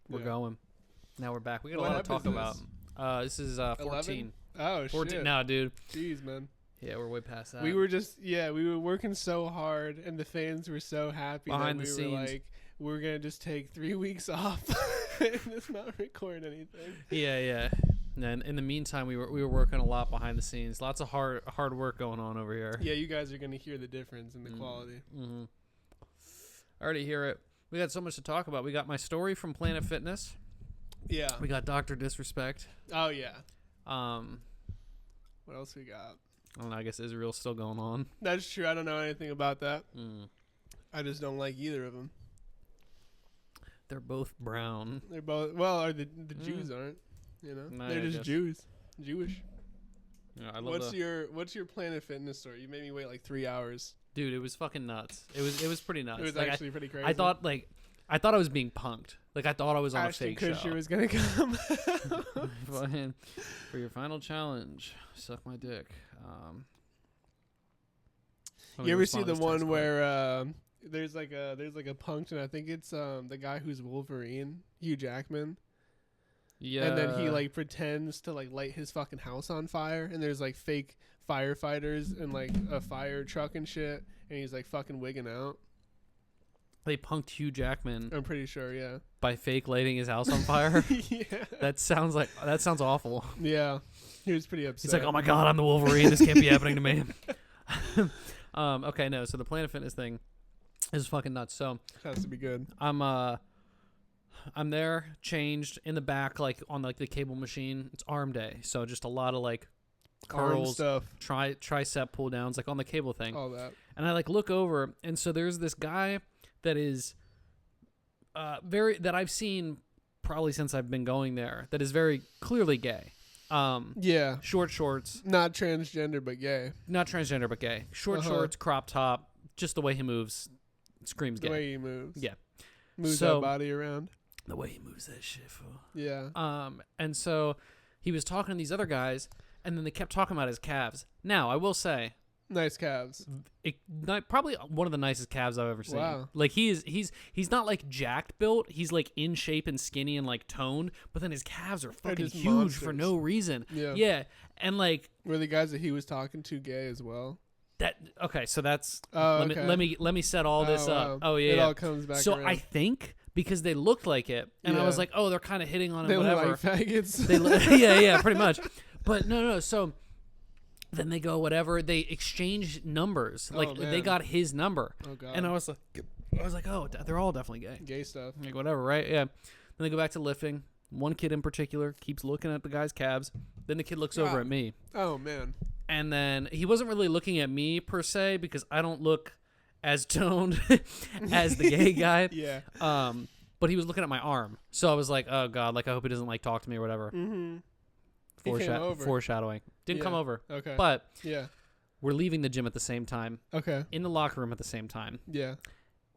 we're going. Now we're back. We got a What lot to talk episode about. This is 14. Oh 14 shit! now, dude. Jeez, man. Yeah, we're way past that. We were working so hard, and the fans were so happy Behind that the we scenes. were like, we're gonna just take 3 weeks off and just not record anything. Yeah. And in the meantime, we were working a lot behind the scenes. Lots of hard work going on over here. Yeah, you guys are gonna hear the difference in the quality. Mm-hmm. I already hear it. We got so much to talk about. We got my story from Planet Fitness. Yeah. We got Dr. Disrespect. Oh yeah. What else we got? I don't know. I guess Israel's still going on. That's true. I don't know anything about that. Mm. I just don't like either of them. They're both brown. They're both the Jews aren't. You know, No, they're I just guess. Jewish. Yeah, I love What's your Planet Fitness story? You made me wait like 3 hours. Dude, it was fucking nuts. It was pretty nuts. It was like, actually pretty crazy. I thought I was being punked. Like I thought I was on Ashton a fake Kutcher show. was gonna come. Fucking, for your final challenge, suck my dick. You ever see the one where there's like a punked, and I think it's the guy who's Wolverine, Hugh Jackman. Yeah. And then he like pretends to like light his fucking house on fire, and there's like fake firefighters and like a fire truck and shit, and he's like fucking wigging out. They punked Hugh Jackman I'm pretty sure, yeah. by fake lighting his house on fire. Yeah. That sounds awful. Yeah. He was pretty upset. He's like, oh my god, I'm the Wolverine. This can't be happening to me. Okay, no. So the Planet Fitness thing is fucking nuts. So has to be good. I'm there, changed in the back, like on like the cable machine. It's arm day, so just a lot of like curls, stuff, tricep pull downs, like on the cable thing. all that. And I like look over, and so there's this guy that is that I've seen probably since I've been going there, that is very clearly gay. Yeah. Short shorts. Not transgender, but gay. Not transgender, but gay. Short shorts, crop top, just the way he moves screams gay. The way he moves. Yeah. Moves So- that body around. The way he moves that shit, fool. Yeah. And so he was talking to these other guys, and then they kept talking about his calves. Now, I will say, Nice calves. probably one of the nicest calves I've ever seen. Wow. Like he's not like jacked built. He's like in shape and skinny and like toned, but then his calves are fucking just huge for monsters. no reason. Yeah. Yeah. And like Were the guys that he was talking to gay as well? that. Okay, so that's Oh, let okay. me set all this wow. up. Oh yeah. It yeah. all comes back So around. I think because they looked like it, and I was Yeah. like, oh, they're kind of hitting on him, They look whatever. like faggots. Yeah, pretty much. But no. So then they go whatever. They exchange numbers. Like they man. got his number, Oh god. and I was like, oh, they're all definitely gay. Gay stuff. Like whatever, right? Yeah. Then they go back to lifting. One kid in particular keeps looking at the guy's calves. Then the kid looks over at me, Oh man. and then he wasn't really looking at me per se because I don't look as toned as the gay guy. Yeah. But he was looking at my arm, so I was like, oh god, like I hope he doesn't like talk to me or whatever. Mm-hmm. He came over. Foreshadowing. Didn't come Yeah. over. Okay. But yeah. we're leaving the gym at the same time, Okay. in the locker room at the same time. Yeah.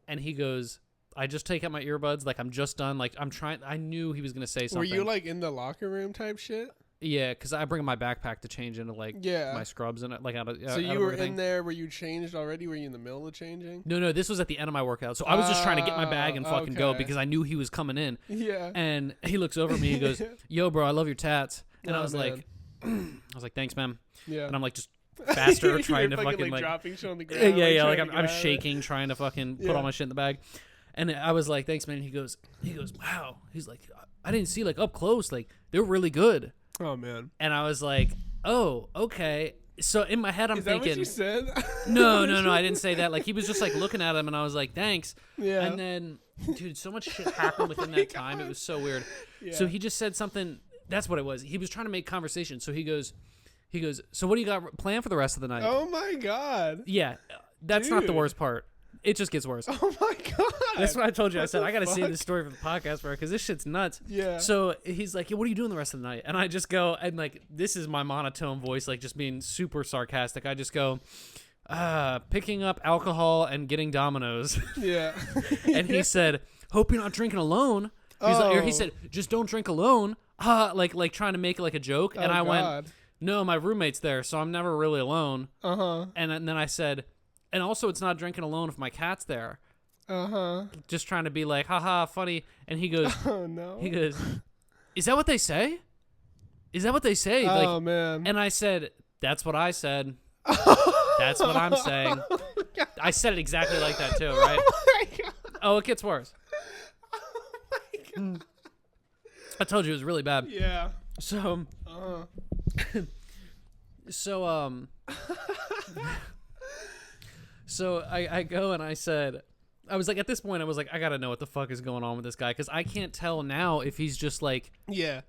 And he goes, I just take out my earbuds, like I'm just done, like I'm trying. I knew he was gonna say something. Were you like in the locker room type shit? Yeah, because I bring my backpack to change into like Yeah. my scrubs and like out of. So you were in there. Were you changed already? Were you in the middle of changing? No, this was at the end of my workout, so I was just trying to get my bag and fucking go okay. because I knew he was coming in. Yeah. And he looks over at me, he goes, "Yo, bro, I love your tats." And I Oh, was man. like, "Thanks, man." Yeah. And I'm like just faster trying to You're fucking like dropping shit on the ground. yeah, like trying to I'm grab it. shaking trying to fucking put Yeah. all my shit in the bag. And I was like, "Thanks, man." He goes, "Wow." He's like, "I didn't see like up close, like they're really good." Oh man. And I was like, "Oh, okay." So in my head, I'm Is that thinking, what you said? no, I didn't say that. Like he was just like looking at him, and I was like, "Thanks." Yeah. And then, dude, so much shit happened within that time. It was so weird. Yeah. So he just said something. That's what it was. He was trying to make conversation. So he goes, "So what do you got planned for the rest of the night?" Oh my god. Yeah, that's not the Dude. worst part. It just gets worse. Oh my god. That's what I told you. I What said the I got to see fuck? this story for the podcast, bro, because this shit's nuts. Yeah. So he's like, "Yeah, what are you doing the rest of the night?" And I just go, and like, this is my monotone voice, like just being super sarcastic. I just go, picking up alcohol and getting Dominoes. Yeah. And he said, "Hope you're not drinking alone." He's like, or he Oh. said, "Just don't drink alone." Like trying to make it like a joke. And Oh, I went, God. "No, my roommate's there, so I'm never really alone." Uh-huh. And then I said, "And also, it's not drinking alone if my cat's there." just trying to be like, haha, funny. And he goes, Oh no. he goes, is that what they say? Is that what they say? Oh man. And I said, that's what I said. That's what I'm saying. I said it exactly like that too, right? Oh my god. Oh, it gets worse. Oh my god. I told you it was really bad. Yeah. So, so so I go and I said, I was like, at this point I was like, I gotta know what the fuck is going on with this guy, because I can't tell now if he's just like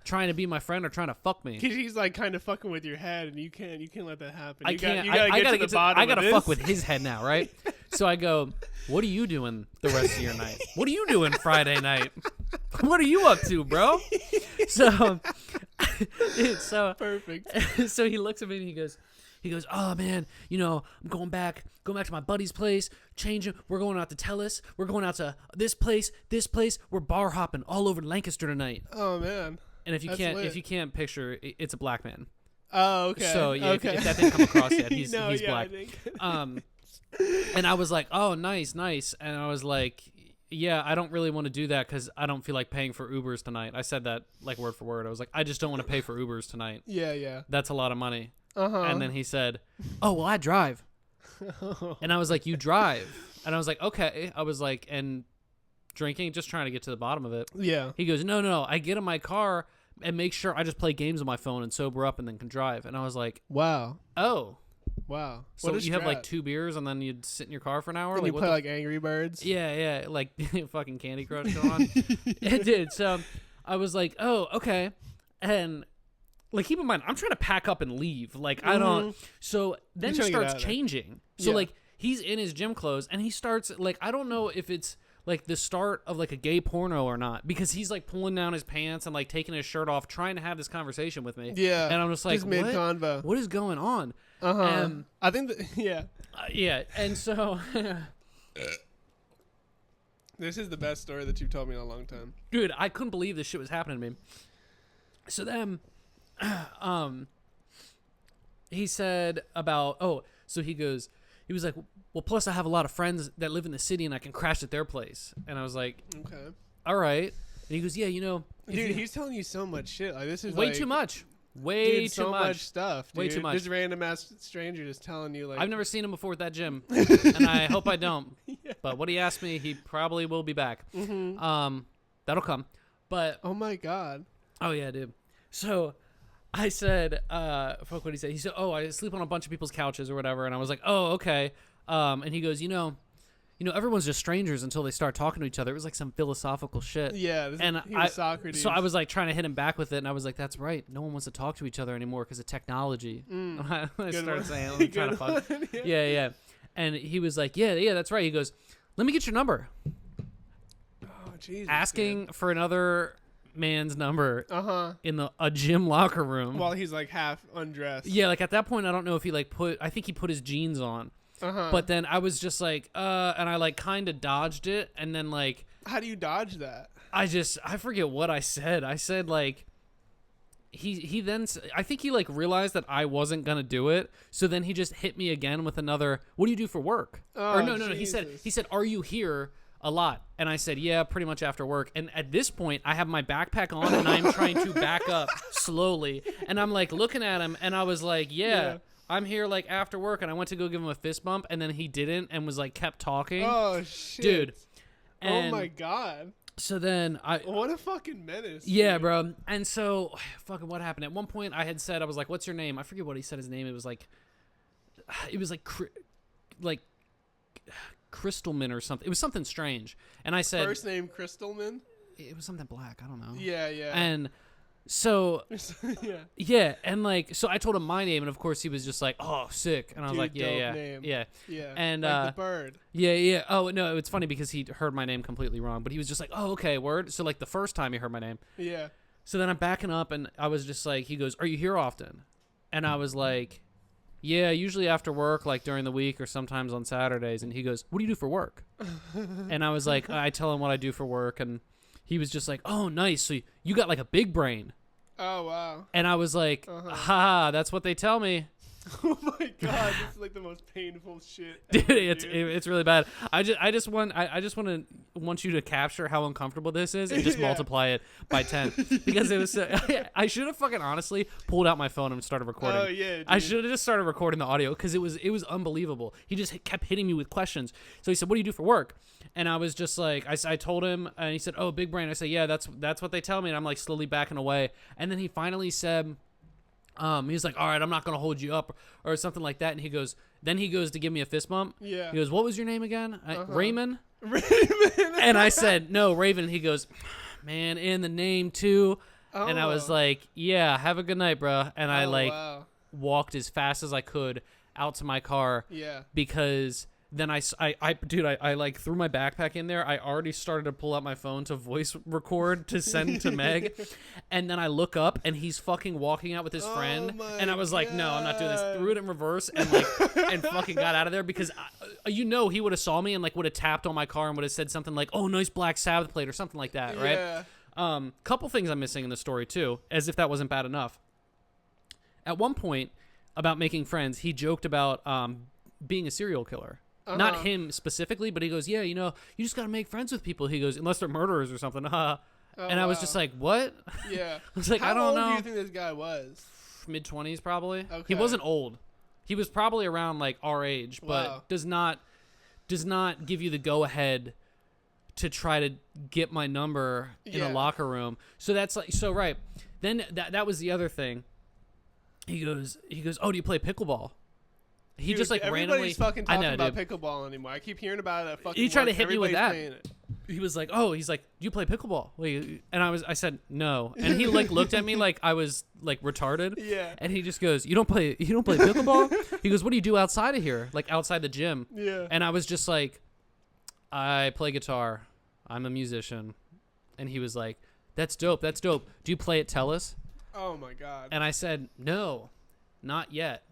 trying to be my friend or trying to fuck me. Because he's like kind of fucking with your head, and you can't let that happen. I gotta fuck with his head now, right? So I go, what are you doing the rest of your night? What are you doing Friday night? What are you up to, bro? So perfect. So he looks at me and he goes, oh man, you know, I'm going back to my buddy's place, changing. We're going out to Telus. We're going out to this place. We're bar hopping all over Lancaster tonight. Oh man. And if you can't picture, it's a black man. Oh, okay. So yeah, okay. If that didn't come across yet, he's yeah, black. I think. And I was like, oh, nice. And I was like, yeah, I don't really want to do that because I don't feel like paying for Ubers tonight. I said that like word for word. I was like, I just don't want to pay for Ubers tonight. Yeah. That's a lot of money. And then he said, oh, well, I drive. And I was like, you drive? And I was like, okay. I was like, and drinking, just trying to get to the bottom of it. Yeah. He goes, no. I get in my car and make sure I just play games on my phone and sober up and then can drive. And I was like, wow. Oh. Wow. So you have like 2 beers and then you'd sit in your car for an hour? And like, you play like Angry Birds? Yeah. Like fucking Candy Crush going on. It did. So I was like, oh, okay. And like, keep in mind, I'm trying to pack up and leave. Like, I don't. So then he starts changing. So like, he's in his gym clothes and he starts like, I don't know if it's like the start of like a gay porno or not, because he's like pulling down his pants and like taking his shirt off, trying to have this conversation with me. Yeah. And I'm just like, mid-convo. What is going on? I think yeah. Yeah. And so this is the best story that you've told me in a long time. Dude, I couldn't believe this shit was happening to me. So then he said about, so he was like, well, plus I have a lot of friends that live in the city and I can crash at their place. And I was like, okay, all right. And he goes, yeah, you know, dude, he's telling you so much shit. Like, this is way too much. Way too much stuff. Dude. Way too much. This random ass stranger just telling you like, I've never seen him before at that gym, and I hope I don't. Yeah. But what he asked me, he probably will be back. Mm-hmm. That'll come. But oh my god. Oh yeah, dude. So I said, fuck what he said. He said, oh, I sleep on a bunch of people's couches or whatever. And I was like, oh, okay. And he goes, you know, everyone's just strangers until they start talking to each other. It was like some philosophical shit. Yeah. He was Socrates. So I was like trying to hit him back with it. And I was like, that's right. No one wants to talk to each other anymore because of technology. I started saying, I'm trying to fuck. Yeah. And he was like, yeah, that's right. He goes, let me get your number. Oh, Jesus. Asking for another man's number in a gym locker room while he's like half undressed. Yeah, like at that point I don't know if he like I think he put his jeans on. But then I was just like and I like kind of dodged it, and then like, how do you dodge that? I forget what I said. I said like, he then I think he like realized that I wasn't gonna do it, so then he just hit me again with another, what do you do for work? Oh, or no, he said are you here a lot? And I said, yeah, pretty much after work. And at this point I have my backpack on and I'm trying to back up slowly, and I'm like looking at him, and I was like, yeah. I'm here like after work. And I went to go give him a fist bump, and then he didn't, and was like kept talking. Oh shit, dude. And oh my god. So then what a fucking menace. Yeah, dude. Bro. And so fucking what happened? At one point I had said, I was like, what's your name? I forget what he said his name. It was like Crystalman or something. It was something strange. And I said, first name Crystalman? It was something black. I don't know. Yeah. And so yeah, and like, so I told him my name, and of course he was just like, oh, sick. And I was like, yeah. And like the bird. Yeah. Oh no, it's funny because he heard my name completely wrong, but he was just like, oh, okay, word. So like the first time he heard my name. Yeah. So then I'm backing up, and I was just like, he goes, are you here often? And I was like, yeah, usually after work, like during the week or sometimes on Saturdays. And he goes, what do you do for work? And I was like, I tell him what I do for work, and he was just like, oh, nice. So you got like a big brain. Oh, wow. And I was like, ha, that's what they tell me. Oh my god, this is like the most painful shit Dude, ever, it's really bad. I just want you to capture how uncomfortable this is and just multiply it by 10 because it was I should have fucking honestly pulled out my phone and started recording. Oh yeah, dude. I should have just started recording the audio because it was unbelievable. He just kept hitting me with questions. So he said, "What do you do for work?" And I was just like, I told him, and he said, "Oh, big brain." I said, "Yeah, that's what they tell me." And I'm like slowly backing away, and then he finally said. He's like, all right, I'm not going to hold you up or something like that. And he goes to give me a fist bump. Yeah. He goes, what was your name again? Raymond? Raymond. And I said, no, Raven. He goes, man, in the name too. Oh. And I was like, yeah, have a good night, bro. And I walked as fast as I could out to my car. Yeah. Because then I like threw my backpack in there. I already started to pull out my phone to voice record to send to Meg. And then I look up and he's fucking walking out with his friend. And I was like, no, I'm not doing this. Threw it in reverse and and fucking got out of there because he would have saw me and like would have tapped on my car and would have said something like, oh, nice Black Sabbath plate or something like that. Right. Yeah. Couple things I'm missing in the story too, as if that wasn't bad enough. At one point about making friends, he joked about being a serial killer. Not him specifically, but he goes, yeah, you just got to make friends with people. He goes, unless they're murderers or something. And I was just like, what? Yeah. I was like, How I don't know. How old do you think this guy was? Mid-20s probably. Okay. He wasn't old. He was probably around like our age, but does not give you the go-ahead to try to get my number in a locker room. So that's like, so right. Then that was the other thing. He goes, oh, do you play pickleball? He Dude, just like everybody's fucking talking about dude. pickleball anymore. I keep hearing about it. Fucking he tried to hit me with that. It. He was like, "Oh, he's like, do you play pickleball?" And I said, "No." And he like looked at me like I was like retarded. Yeah. And he just goes, "You don't play pickleball?" He goes, "What do you do outside of here? Like outside the gym?" Yeah. And I was just like, "I play guitar. I'm a musician." And he was like, "That's dope. That's dope. Do you play at Tellus?" Oh my god. And I said, "No, not yet.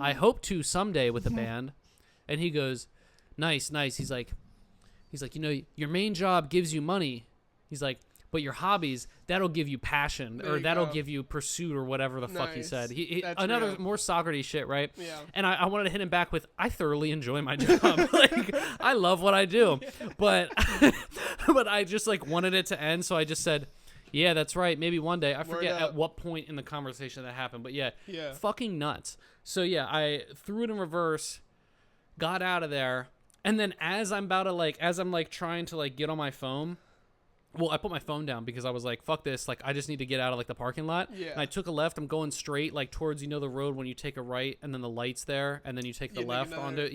I hope to someday with a band." And he goes, nice. He's like, your main job gives you money. He's like, but your hobbies, that'll give you passion or that'll give you pursuit or whatever the fuck he said. Another more Socrates shit, right? Yeah. And I wanted to hit him back with, I thoroughly enjoy my job. Like, I love what I do. But I just like wanted it to end. So I just said, yeah, that's right. Maybe one day. I forget at what point in the conversation that happened, but yeah, fucking nuts. So yeah, I threw it in reverse, got out of there, and then as I'm trying to like get on my phone, well, I put my phone down because I was like, fuck this, like I just need to get out of like the parking lot. Yeah. And I took a left. I'm going straight like towards the road when you take a right and then the light's there and then you take the left onto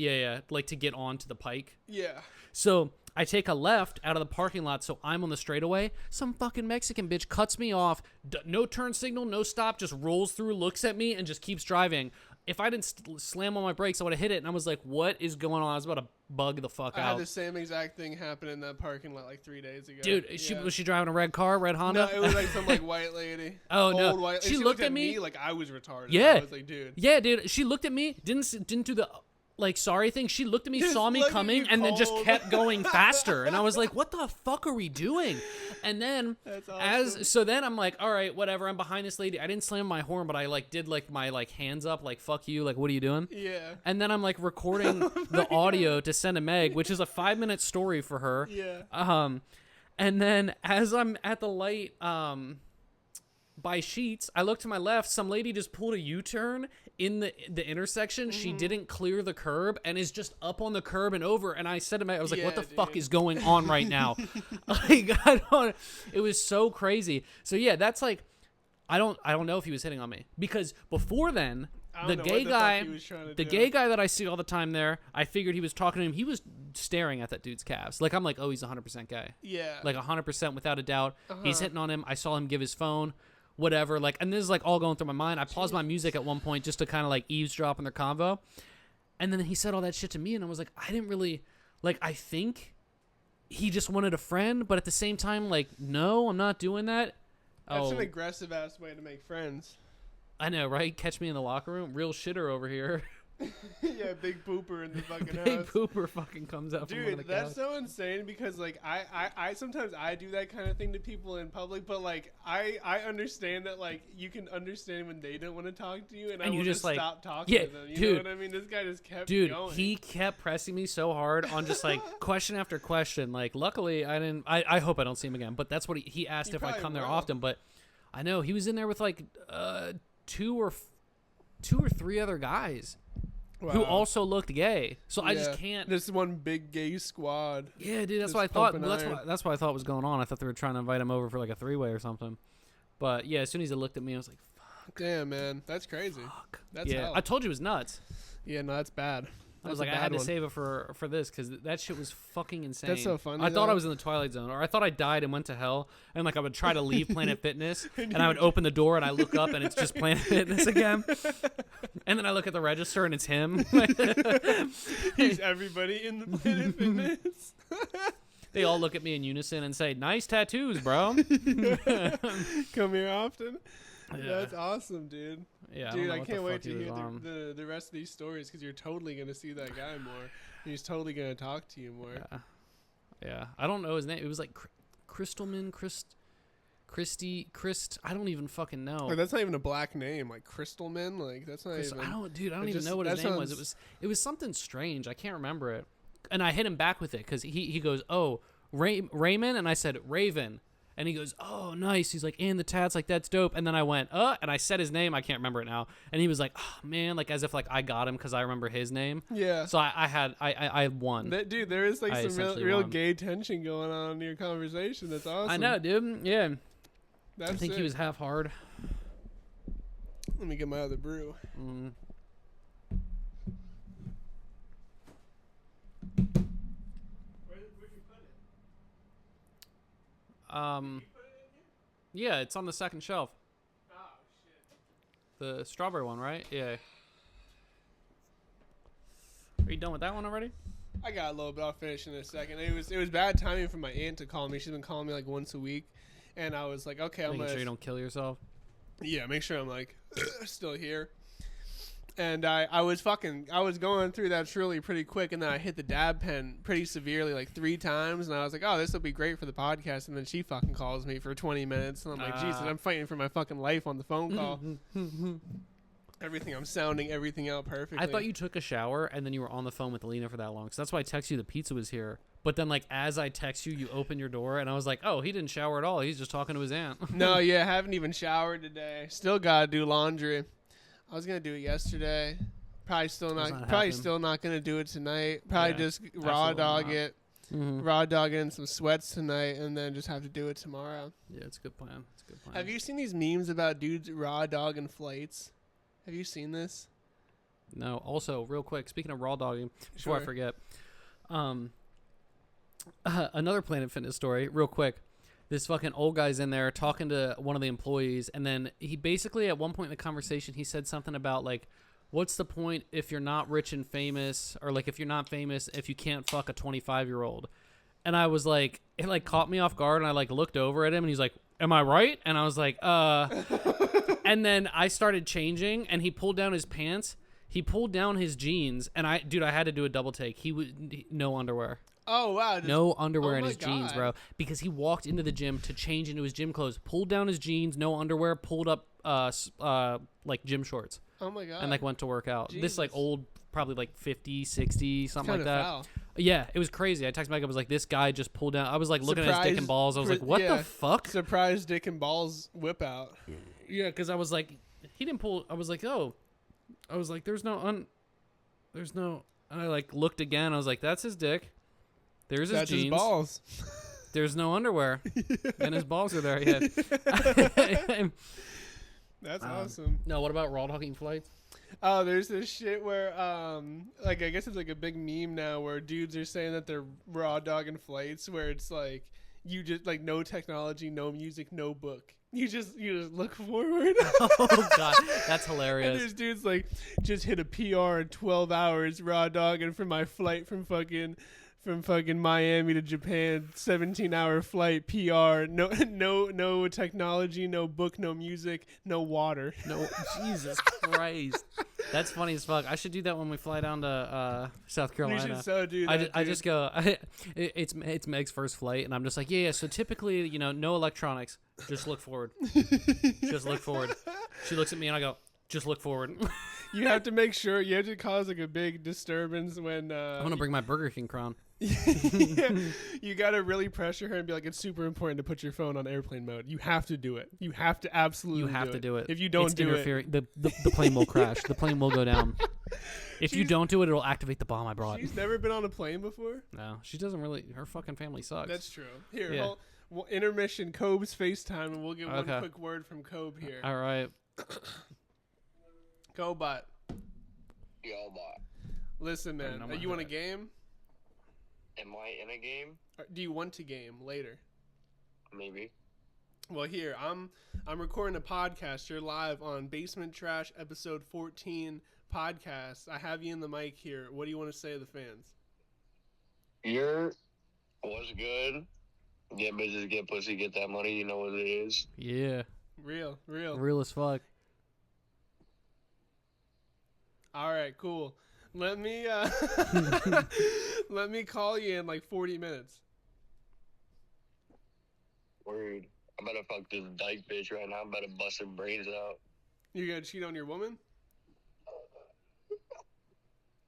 like to get onto the pike. Yeah. So I take a left out of the parking lot, so I'm on the straightaway. Some fucking Mexican bitch cuts me off. No turn signal, no stop, just rolls through, looks at me, and just keeps driving. If I didn't slam on my brakes, I would have hit it, and I was like, what is going on? I was about to bug the fuck out. I had the same exact thing happen in that parking lot like 3 days ago. Dude, was she driving a red Honda? No, it was like some like white lady. Oh, no. White, she looked at me like I was retarded. Yeah. I was like, dude. Yeah, dude. She looked at me, didn't do the like sorry thing. She looked at me, saw me coming, and then just kept going faster. And I was like, what the fuck are we doing? And then That's awesome. then I'm like, all right, whatever. I'm behind this lady. I didn't slam my horn, but I like did like my like hands up, like fuck you, like what are you doing? Yeah. And then I'm like recording the audio to send to Meg, which is a 5-minute story for her. Yeah. And then as I'm at the light by Sheets, I look to my left. Some lady just pulled a U-turn in the intersection. She didn't clear the curb and is just up on the curb and over. And I said to Meg, I was like, what the fuck is going on right now? Like, it was so crazy. So yeah, that's like, I don't know if he was hitting on me because before then, the gay guy that I see all the time there, I figured he was talking to him. He was staring at that dude's calves. Like, I'm like, oh, he's 100% gay. Yeah. Like 100% without a doubt. He's hitting on him. I saw him give his phone. Whatever, like, and this is like all going through my mind. I paused my music at one point just to kind of like eavesdrop on their convo, and then he said all that shit to me, and I was like, I didn't really, like, I think he just wanted a friend, but at the same time, like, no, I'm not doing that. That's an aggressive ass way to make friends. I know, right? Catch me in the locker room, real shitter over here. Yeah, big pooper in the fucking Big house. pooper fucking comes out from under the Dude, that's couch. so insane because like I sometimes I do that kind of thing to people in public, but like I understand that like you can understand when they don't want to talk to you, and I you will just, like, stop talking yeah, to them. You dude. know what I mean? This guy just kept Dude, going. he kept pressing me so hard on just like question after question. Like, luckily, I hope I don't see him again. But that's what he asked You if I probably come there will. often. But I know he was in there with like two or three other guys who Wow. also looked gay. So I just Yeah. can't. This one big gay squad. Yeah, dude, that's just what I thought. pumping iron. That's what I thought was going on. I thought they were trying to invite him over for like a 3-way or something. But yeah, as soon as he looked at me, I was like, Damn, man, that's crazy. "Fuck." That's yeah, hell. I told you it was nuts. Yeah, no, that's bad. I was That's like, a I had bad to one. save it for this because that shit was fucking insane. That's so funny, I thought I though. was in the Twilight Zone, or I thought I died and went to hell, and like I would try to leave Planet Fitness, And and I would you- open the door and I look up and it's just Planet Fitness again, and then I look at the register and it's him. He's everybody in the Planet Fitness. They all look at me in unison and say, "Nice tattoos, bro." Come here often. Yeah. That's awesome, dude. Yeah, Dude, I, I don't know what can't the wait fuck to he was hear on. the rest of these stories because you're totally gonna see that guy more. And he's totally gonna talk to you more. Yeah, I don't know his name. It was like Christelman, Christy. I don't even fucking know. Like, that's not even a black name, like Crystalman. Like that's not even. I don't it even just- know what his that name was. sounds- It was something strange. I can't remember it. And I hit him back with it because he goes, "Oh, Raymond," and I said Raven, and he goes, "Oh, nice." He's like, "And the tats, like that's dope." And then I went, and I said his name. I can't remember it now. And he was like, "Oh man," like as if like I got him because I remember his name. Yeah. So I won. Dude, there is like I some real, essentially real won. gay tension going on in your conversation. That's awesome. I know, dude. Yeah, That's I think sick. he was half hard. Let me get my other brew. Mm. Yeah, it's on the second shelf. Oh shit. The strawberry one, right? Yeah. Are you done with that one already? I got a little bit. I'll finish in a second. It was bad timing for my aunt to call me. She's been calling me like once a week, and I was like, okay, I'm Making gonna sure you don't kill yourself. make sure I'm like still here. And I was going through that truly pretty quick, and then I hit the dab pen pretty severely like 3 times, and I was like, oh, this will be great for the podcast. And then she fucking calls me for 20 minutes, and I'm like, Jesus, I'm fighting for my fucking life on the phone call. I'm sounding everything out perfectly. I thought you took a shower and then you were on the phone with Alina for that long. So that's why I texted you the pizza was here. But then like as I text you, you open your door and I was like, oh, he didn't shower at all. He's just talking to his aunt. No, yeah, haven't even showered today. Still gotta do laundry. I was gonna do it yesterday. Probably still Does not. not Probably happen. still not gonna do it tonight. Probably Yeah, just raw absolutely dog not. it. Mm-hmm. Raw dog it in some sweats tonight, and then just have to do it tomorrow. Yeah, it's a good plan. It's a good plan. Have you seen these memes about dudes raw dogging flights? Have you seen this? No. Also, real quick, speaking of raw dogging, before I Sure. forget, another Planet Fitness story, real quick. This fucking old guy's in there talking to one of the employees, and then he basically at one point in the conversation he said something about like, what's the point if you're not rich and famous, or like if you're not famous if you can't fuck a 25-year-old? And I was like, it like caught me off guard, and I like looked over at him, and he's like, am I right? And I was like, and then I started changing, and he pulled down his pants. He pulled down his jeans, and I had to do a double take. He would no underwear. Oh wow! No underwear oh in my his jeans, God. bro. Because he walked into the gym to change into his gym clothes, pulled down his jeans, no underwear, pulled up like gym shorts, Oh my god! and like went to work out. This like Jesus. old, probably like 50, 60, something like Kinda that. foul. Yeah, it was crazy. I texted Mike. I was like, this guy just pulled down. I was like looking at his dick and Surprise balls. I was for- like, what yeah. the fuck? Surprise dick and balls whip out. Yeah, because I was like, he didn't pull. I was like, oh, I was like, there's no. And I like looked again. I was like, that's his dick. There's his That's jeans. his balls. There's no underwear, and his balls are there. Yeah. That's awesome. No, what about raw dogging flights? Oh, there's this shit where, like, I guess it's like a big meme now where dudes are saying that they're raw dogging flights, where it's like, you just, like, no technology, no music, no book. You just look forward. Oh god, that's And hilarious. there's dudes like, just hit a PR in 12 hours, raw dogging for my flight from fucking Miami to Japan, 17-hour flight, PR, no technology, no book, no music, no water. No, Jesus Christ. That's funny as fuck. I should do that when we fly down to South Carolina. You should so do that. I just go. It's Meg's first flight, and I'm just like, yeah. So typically, no electronics. Just look forward. Just look forward. She looks at me, and I go, just look forward. You have to make sure. You have to cause like a big disturbance when. I'm gonna bring my Burger King crown. Yeah, you gotta really pressure her and be like, it's super important to put your phone on airplane mode. You have to do it. You have to absolutely. You have to do it. If you don't it's do interfering. it, the plane will crash. The plane will go down. If you don't do it, it'll activate the bomb I brought. She's never been on a plane before. No, she doesn't really. Her fucking family sucks. That's true. Here, intermission. Cobe's FaceTime, and we'll get one quick word from Kobe here. All right. Cobot. Yo, bot. Listen, man. You want a game? Am I in a game? Or do you want to game later? Maybe. Well, here I'm recording a podcast. You're live on Basement Trash episode 14 podcast. I have you in the mic here. What do you want to say to the fans? What's good? Get bitches, get pussy, get that money. You know what it is. Yeah. Real as fuck. All right, cool. Let me let me call you in like 40 minutes. Word. I'm about to fuck this dyke bitch right now. I'm about to bust her brains out. You gonna cheat on your woman?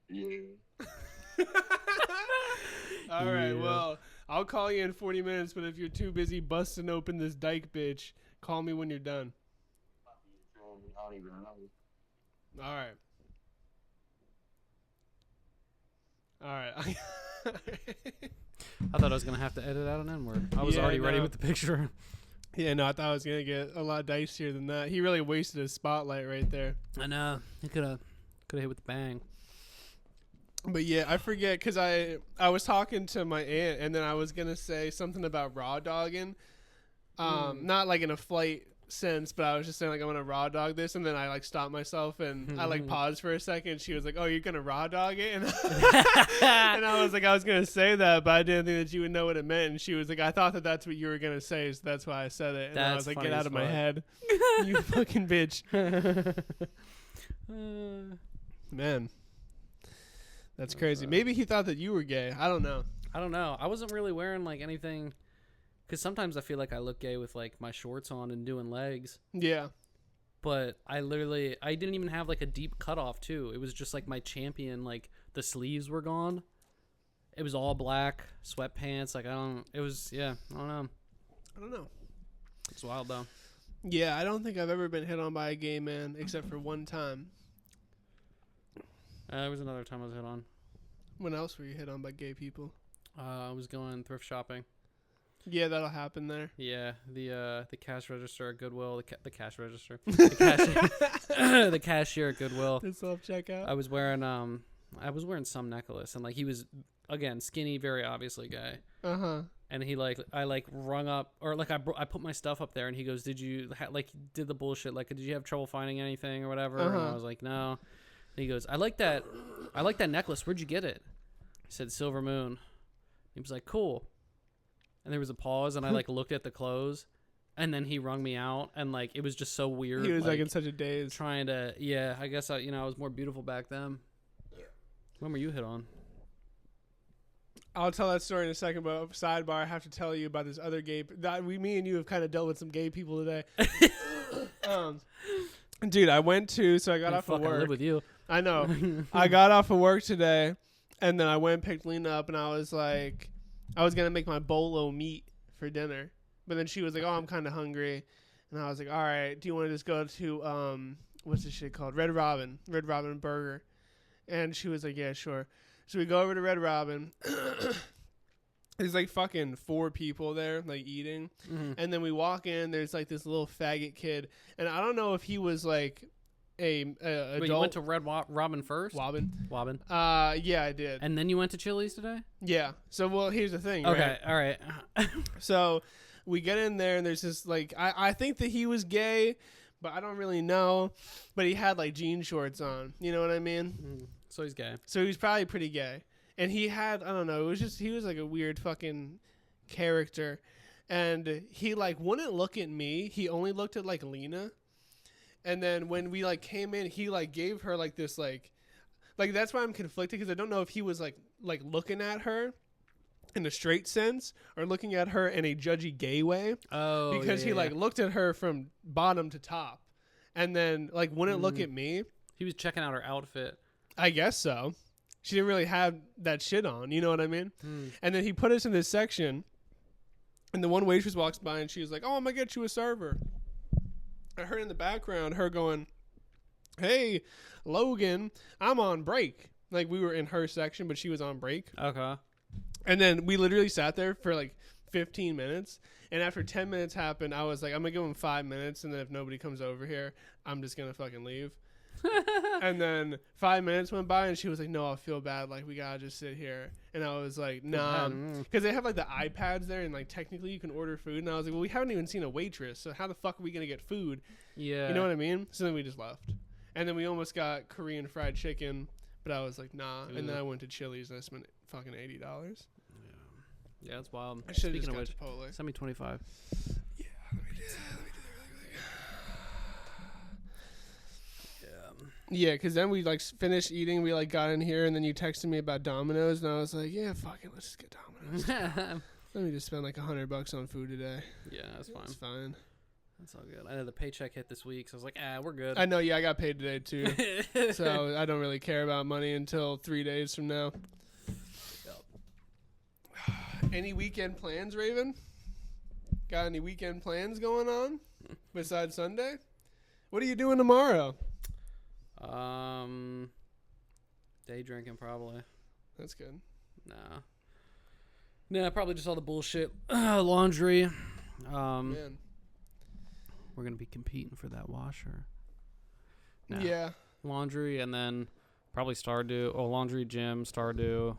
Yeah. All right, well, I'll call you in 40 minutes, but if you're too busy busting open this dyke bitch, call me when you're done. I don't even know. All right. I thought I was gonna have to edit out an N-word. I was already ready with the picture. Yeah, no, I thought I was gonna get a lot dicier than that. He really wasted his spotlight right there. I know. He could have hit with the bang. But yeah, I forget because I was talking to my aunt, and then I was gonna say something about raw dogging, not like in a flight sense, but I was just saying like I'm gonna raw dog this, and then I like stopped myself and I like paused for a second. She was like, "Oh, you're gonna raw dog it," and and I was like, I was gonna say that, but I didn't think that you would know what it meant. And she was like, "I thought that that's what you were gonna say, so that's why I said it." And I was like, "Get out of my head, you fucking bitch." Man, that's crazy. Maybe he thought that you were gay. I don't know. I wasn't really wearing like anything. Because sometimes I feel like I look gay with, like, my shorts on and doing legs. Yeah. But I didn't even have, like, a deep cutoff, too. It was just, like, my champion, like, the sleeves were gone. It was all black, sweatpants. Like, I don't know. It's wild, though. Yeah, I don't think I've ever been hit on by a gay man, except for one time. There was another time I was hit on. When else were you hit on by gay people? I was going thrift shopping. Yeah, that'll happen there. Yeah, the cash register at Goodwill, the cash register, the cashier at Goodwill. The self checkout. I was wearing some necklace, and like he was again skinny, very obviously gay. And he I rung up, or like I put my stuff up there, and he goes, "Did you did the bullshit? Like, did you have trouble finding anything or whatever?" And I was like, "No." And he goes, I like that necklace. Where'd you get it?" I said, "Silver Moon." He was like, "Cool." And there was a pause, and I like looked at the clothes, and then he wrung me out, and like it was just so weird. He was like in such a daze, trying to. Yeah, I guess I was more beautiful back then. When were you hit on? I'll tell that story in a second, but sidebar, I have to tell you about this other gay. Me and you have kind of dealt with some gay people today. Dude, I got off of work. Live with you. I know. I got off of work today, and then I went and picked Lena up, and I was like, I was going to make my bolo meat for dinner. But then she was like, "Oh, I'm kind of hungry." And I was like, "All right, do you want to just go to, what's this shit called? Red Robin Burger." And she was like, "Yeah, sure." So we go over to Red Robin. There's like fucking 4 people there, like eating. And then we walk in, there's like this little faggot kid. And I don't know if he was like adult. Wait, you went to Red Robin first? Wobbin. Yeah, I did. And then you went to Chili's today? Yeah. So, well, here's the thing. Okay, all right. So we get in there, and there's this like, I think that he was gay, but I don't really know. But he had like jean shorts on. You know what I mean? So he's gay. So he was probably pretty gay. And he had, I don't know, he was like a weird fucking character. And he like wouldn't look at me. He only looked at like Lena. And then when we like came in, he like gave her like this like that's why I'm conflicted, because I don't know if he was like looking at her in a straight sense or looking at her in a judgy gay way. Oh, because he like looked at her from bottom to top, and then like wouldn't look at me. He was checking out her outfit. I guess so. She didn't really have that shit on, you know what I mean? And then he put us in this section, and the one waitress walks by and she was like, "Oh, I'm gonna get you a server." I heard in the background her going, "Hey, Logan, I'm on break." Like we were in her section, but she was on break. Okay. And then we literally sat there for like 15 minutes. And after 10 minutes happened, I was like, I'm going to give him 5 minutes. And then if nobody comes over here, I'm just going to fucking leave. And then 5 minutes went by and she was like, "No, I feel bad. Like, we got to just sit here." And I was like, "Nah." Because they have like the iPads there and like technically you can order food. And I was like, well, we haven't even seen a waitress. So how the fuck are we going to get food? Yeah. You know what I mean? So then we just left. And then we almost got Korean fried chicken. But I was like, nah. And then I went to Chili's and I spent fucking $80. Yeah, that's wild. I should have just Speaking got of which, Chipotle. send me 25. Yeah, let me do that. Yeah, because then we like finished eating. We like got in here, and then you texted me about Domino's, and I was like, yeah, fuck it, let's just get Domino's. Let me just spend like $100 on food today. Yeah, that's fine. It's fine. That's all good. I know the paycheck hit this week, so I was like, we're good. I know. Yeah, I got paid today too, so I don't really care about money until 3 days from now. Any weekend plans, Raven? Got any weekend plans going on besides Sunday? What are you doing tomorrow? Day drinking probably. That's good. Nah, probably just all the bullshit. Laundry. Man. We're gonna be competing for that washer. Nah. Yeah. Laundry, and then probably Stardew. Oh, laundry, gym, Stardew.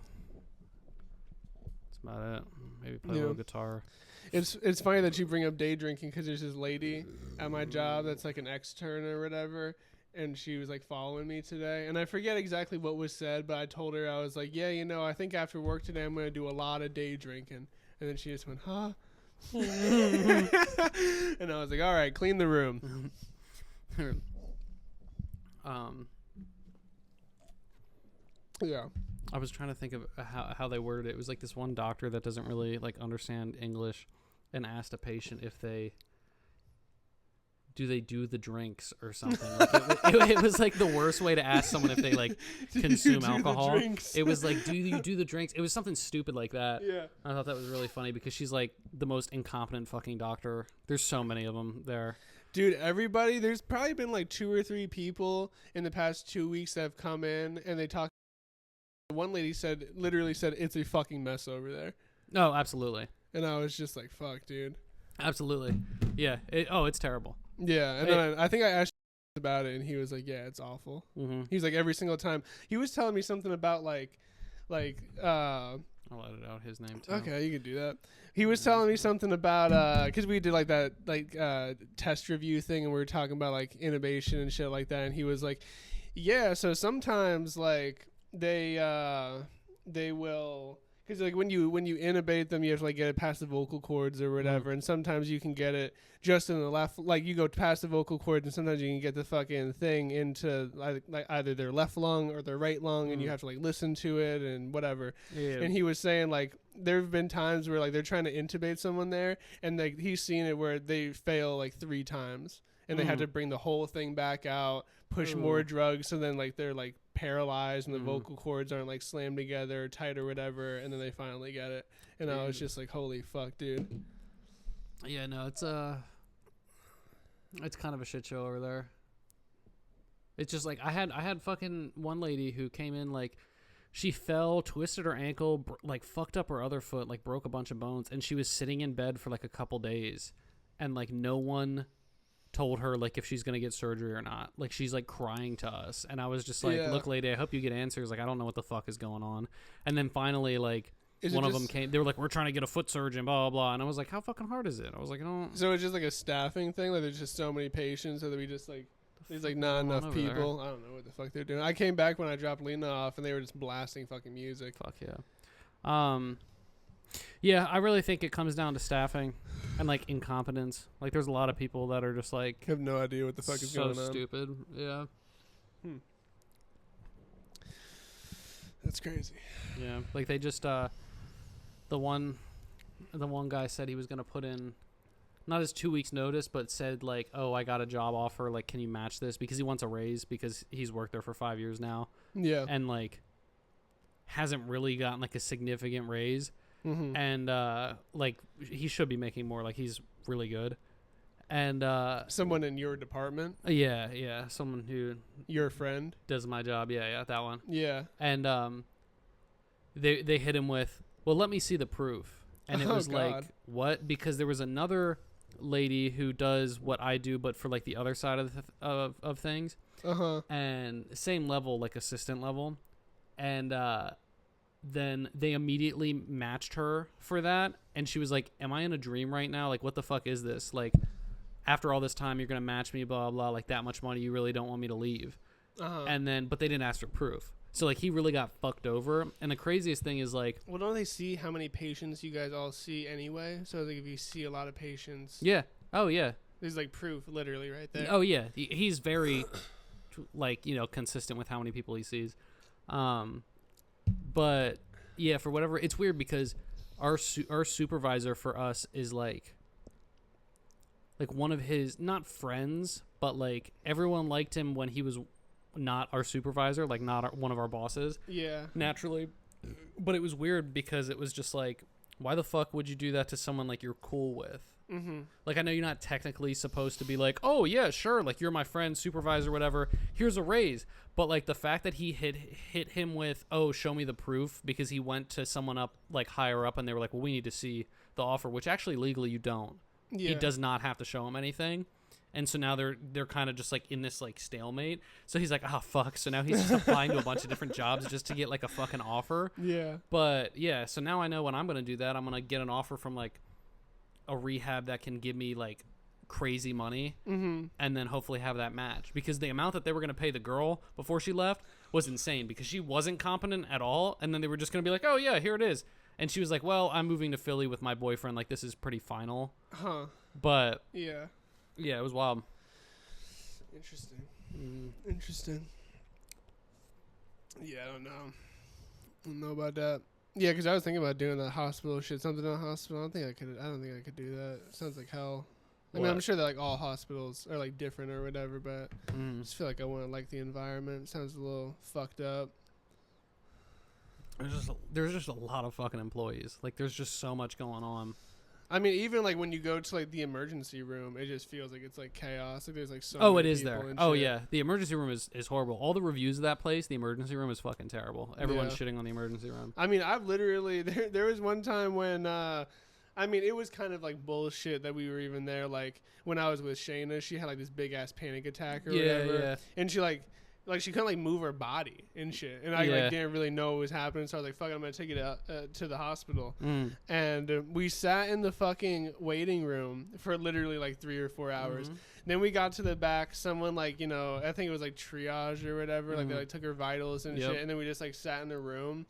That's about it. Maybe play a little guitar. It's funny that you bring up day drinking, because there's this lady at my job that's like an extern or whatever, and she was like following me today, and I forget exactly what was said, but I told her, I was like, yeah, I think after work today I'm going to do a lot of day drinking. And then she just went, huh? And I was like, all right, clean the room. Yeah. I was trying to think of how they worded it. It was like this one doctor that doesn't really like understand English, and asked a patient if they do the drinks or something. Like it was like the worst way to ask someone if they like consume alcohol. It was like, do you do the drinks? It was something stupid like that. Yeah. I thought that was really funny, because she's like the most incompetent fucking doctor. There's so many of them there. Dude, there's probably been like 2 or 3 people in the past 2 weeks that have come in and they talk. One lady literally said, it's a fucking mess over there. No, absolutely. And I was just like, fuck, dude. Absolutely. Yeah. It's terrible. Yeah. And then I think I asked about it, and he was like, yeah, it's awful. Mm-hmm. He's like, every single time. He was telling me something about I'll edit out his name too. Okay, you can do that. He was telling me something about because we did like that test review thing, and we were talking about like intubation and shit like that, and he was like, yeah, so sometimes like they will, because like when you intubate them, you have to like get it past the vocal cords or whatever, and sometimes you can get it just in the left, like you go past the vocal cords, and sometimes you can get the fucking thing into like either their left lung or their right lung, and you have to like listen to it and whatever. Yeah. And he was saying like there have been times where like they're trying to intubate someone there, and like he's seen it where they fail like 3 times, and they have to bring the whole thing back out, push more drugs, so then like they're like paralyzed and the vocal cords aren't like slammed together or tight or whatever, and then they finally get it. And I was just like, holy fuck, dude. Yeah, no, it's kind of a shit show over there. It's just like I had fucking one lady who came in, like she fell, twisted her ankle, like fucked up her other foot, like broke a bunch of bones, and she was sitting in bed for like a couple days, and like no one told her like if she's gonna get surgery or not. Like she's like crying to us, and I was just like, look lady, I hope you get answers. Like I don't know what the fuck is going on. And then finally like one of them came, they were like, we're trying to get a foot surgeon, blah blah blah, and I was like, how fucking hard is it? I was like, I don't. So it's just like a staffing thing, like there's just so many patients, so that we just like there's like not enough people there. I don't know what the fuck they're doing. I came back when I dropped Lena off, and they were just blasting fucking music. Fuck yeah. Yeah, I really think it comes down to staffing and like incompetence. Like, there's a lot of people that are just like I have no idea what the fuck is going on. So stupid. Yeah. That's crazy. Yeah, like they just the one guy said he was gonna put in not his 2 weeks notice, but said like, oh, I got a job offer. Like, can you match this? Because he wants a raise because he's worked there for 5 years now. Yeah. And like hasn't really gotten like a significant raise. Mm-hmm. And like he should be making more. Like, he's really good. And someone in your department? Yeah, someone who your friend does my job. Yeah, that one. Yeah. And they hit him with, well, let me see the proof. And it was God. like, what? Because there was another lady who does what I do, but for like the other side of things. And same level, like assistant level. And then they immediately matched her for that. And she was like, am I in a dream right now? Like, what the fuck is this? Like, after all this time, you're going to match me, blah, blah, like that much money. You really don't want me to leave. And then, but they didn't ask for proof. So, like, he really got fucked over. And the craziest thing is, like... Well, don't they see how many patients you guys all see anyway? So, like, if you see a lot of patients... Yeah. Oh, yeah. There's, like, proof literally right there. Oh, yeah. He's very, like, you know, consistent with how many people he sees. But, yeah, for whatever... It's weird because our supervisor for us is, like one of his... Not friends, but, like, everyone liked him when he was... not our supervisor, like not one of our bosses. Yeah. Naturally. But it was weird because it was just like, why the fuck would you do that to someone like you're cool with? Mm-hmm. Like, I know you're not technically supposed to be like, oh yeah, sure, like you're my friend, supervisor, whatever, here's a raise. But like the fact that he hit him with, oh, show me the proof, because he went to someone up like higher up and they were like, well, we need to see the offer, which actually legally you don't. Yeah. He does not have to show him anything. And so now they're kind of just like in this like stalemate. So he's like, oh fuck. So now he's just applying to a bunch of different jobs just to get like a fucking offer. Yeah. But yeah, so now I know when I'm gonna do that, I'm gonna get an offer from like a rehab that can give me like crazy money, and then hopefully have that match, because the amount that they were gonna pay the girl before she left was insane, because she wasn't competent at all, and then they were just gonna be like, oh yeah, here it is. And she was like, well, I'm moving to Philly with my boyfriend, like this is pretty final. But yeah, it was wild. Interesting. Interesting. Yeah, I don't know about that. Yeah, because I was thinking about doing that hospital shit. Something in a hospital. I don't think I could do that. It sounds like hell. I mean, I'm sure that like all hospitals are like different or whatever, but I just feel like I wouldn't like the environment. It sounds a little fucked up. There's just a lot of fucking employees. Like, there's just so much going on. I mean, even like when you go to like the emergency room, it just feels like it's like chaos. Like there's like so. Oh, many it is people there. and Oh shit. yeah, the emergency room is horrible. All the reviews of that place, the emergency room is fucking terrible. Everyone's shitting on the emergency room. I mean, I've literally there was one time when I mean, it was kind of like bullshit that we were even there. Like when I was with Shayna, she had like this big ass panic attack or whatever, and she like she couldn't like move her body and shit, and I like didn't really know what was happening, so I was like, fuck it, I'm gonna take it to the hospital. And we sat in the fucking waiting room for literally like 3 or 4 hours. Then we got to the back, someone like, you know, I think it was like triage or whatever, like they like took her vitals and shit, and then we just like sat in the room,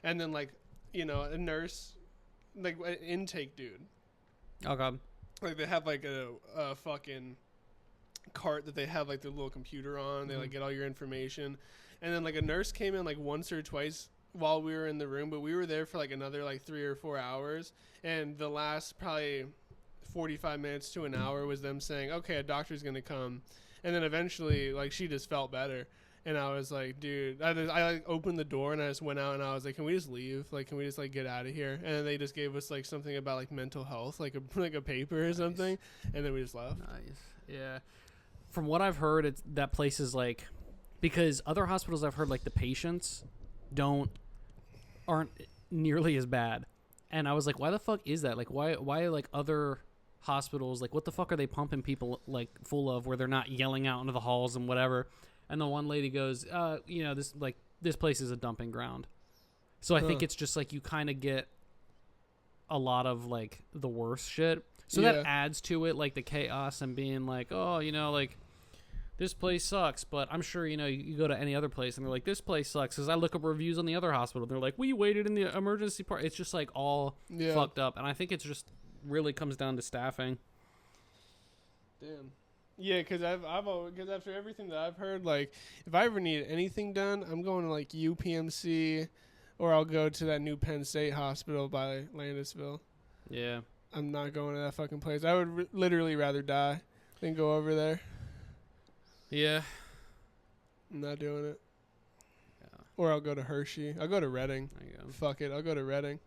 and then like, you know, a nurse, like an intake dude, oh god, like they have like a fucking cart that they have like their little computer on. They like get all your information, and then like a nurse came in like once or twice while we were in the room, but we were there for like another like 3 or 4 hours, and the last probably 45 minutes to an hour was them saying, okay, a doctor's gonna come, and then eventually like she just felt better, and I was like, dude, I like opened the door and I just went out and I was like, can we just leave? Like, can we just like get out of here? And then they just gave us like something about like mental health, like a paper or something, and then we just left. Nice. Yeah. From what I've heard, it's that place is like, because other hospitals I've heard like the patients aren't nearly as bad, and I was like, why the fuck is that? Like, why like other hospitals, like what the fuck are they pumping people like full of where they're not yelling out into the halls and whatever? And the one lady goes, you know, this place is a dumping ground. So I think it's just like you kind of get a lot of like the worst shit. So that adds to it, like the chaos and being like, oh, you know, like this place sucks, but I'm sure, you go to any other place and they're like, this place sucks. Because I look up reviews on the other hospital. They're like, we waited in the emergency part. It's just like all fucked up. And I think it's just really comes down to staffing. Damn. Yeah, because because after everything that I've heard, like, if I ever need anything done, I'm going to, like, UPMC, or I'll go to that new Penn State hospital by Landisville. Yeah. I'm not going to that fucking place. I would literally rather die than go over there. Yeah. I'm not doing it. Yeah. Or I'll go to Hershey. I'll go to Reading. There you go. Fuck it. I'll go to Reading.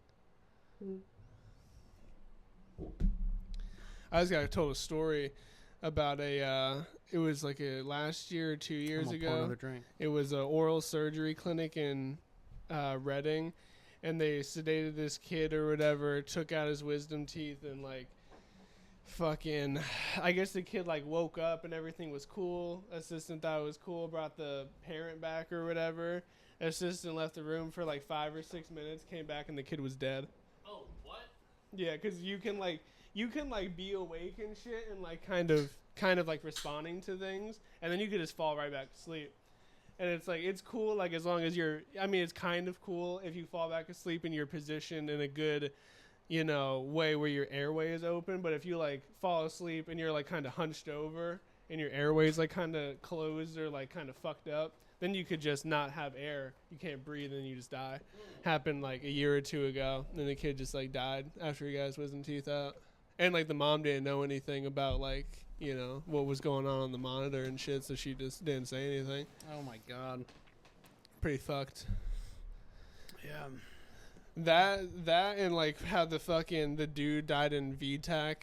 I just told a story about it was like last year or 2 years ago. It was an oral surgery clinic in Reading, and they sedated this kid or whatever, took out his wisdom teeth, and like fucking, I guess the kid like woke up and everything was cool. Assistant thought it was cool, brought the parent back or whatever. Assistant left the room for like 5 or 6 minutes, came back and the kid was dead. Oh, what? Yeah, because you can be awake and shit and like kind of like responding to things, and then you could just fall right back to sleep. And it's like, it's cool, like, as long as it's kind of cool if you fall back asleep and you're positioned in a good, way where your airway is open. But if you, like, fall asleep and you're, like, kind of hunched over and your airway's, like, kind of closed or, like, kind of fucked up, then you could just not have air. You can't breathe and you just die. Happened, like, a year or two ago. And the kid just, like, died after he got his wisdom teeth out. And, like, the mom didn't know anything about, like, what was going on the monitor and shit, so she just didn't say anything. Oh, my God. Pretty fucked. Yeah. That and, like, how the dude died in VTAC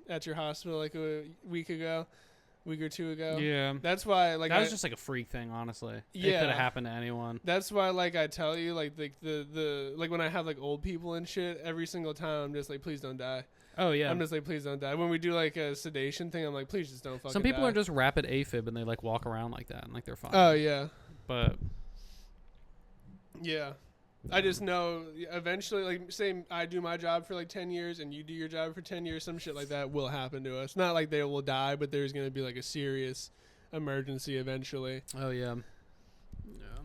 at your hospital, like, a week or two ago. Yeah. That's why, like... That was just, like, a freak thing, honestly. Yeah. It could have happened to anyone. That's why, like, I tell you, like, the like, when I have, like, old people and shit, every single time, I'm just like, please don't die. Oh, yeah. I'm just like, please don't die. When we do, like, a sedation thing, I'm like, please just don't fucking die. Some people are just rapid AFib, and they, like, walk around like that, and, like, they're fine. Oh, yeah. But... Yeah. I just know eventually, like, say I do my job for, like, 10 years, and you do your job for 10 years, some shit like that will happen to us. Not like they will die, but there's going to be, like, a serious emergency eventually. Oh, yeah. Yeah.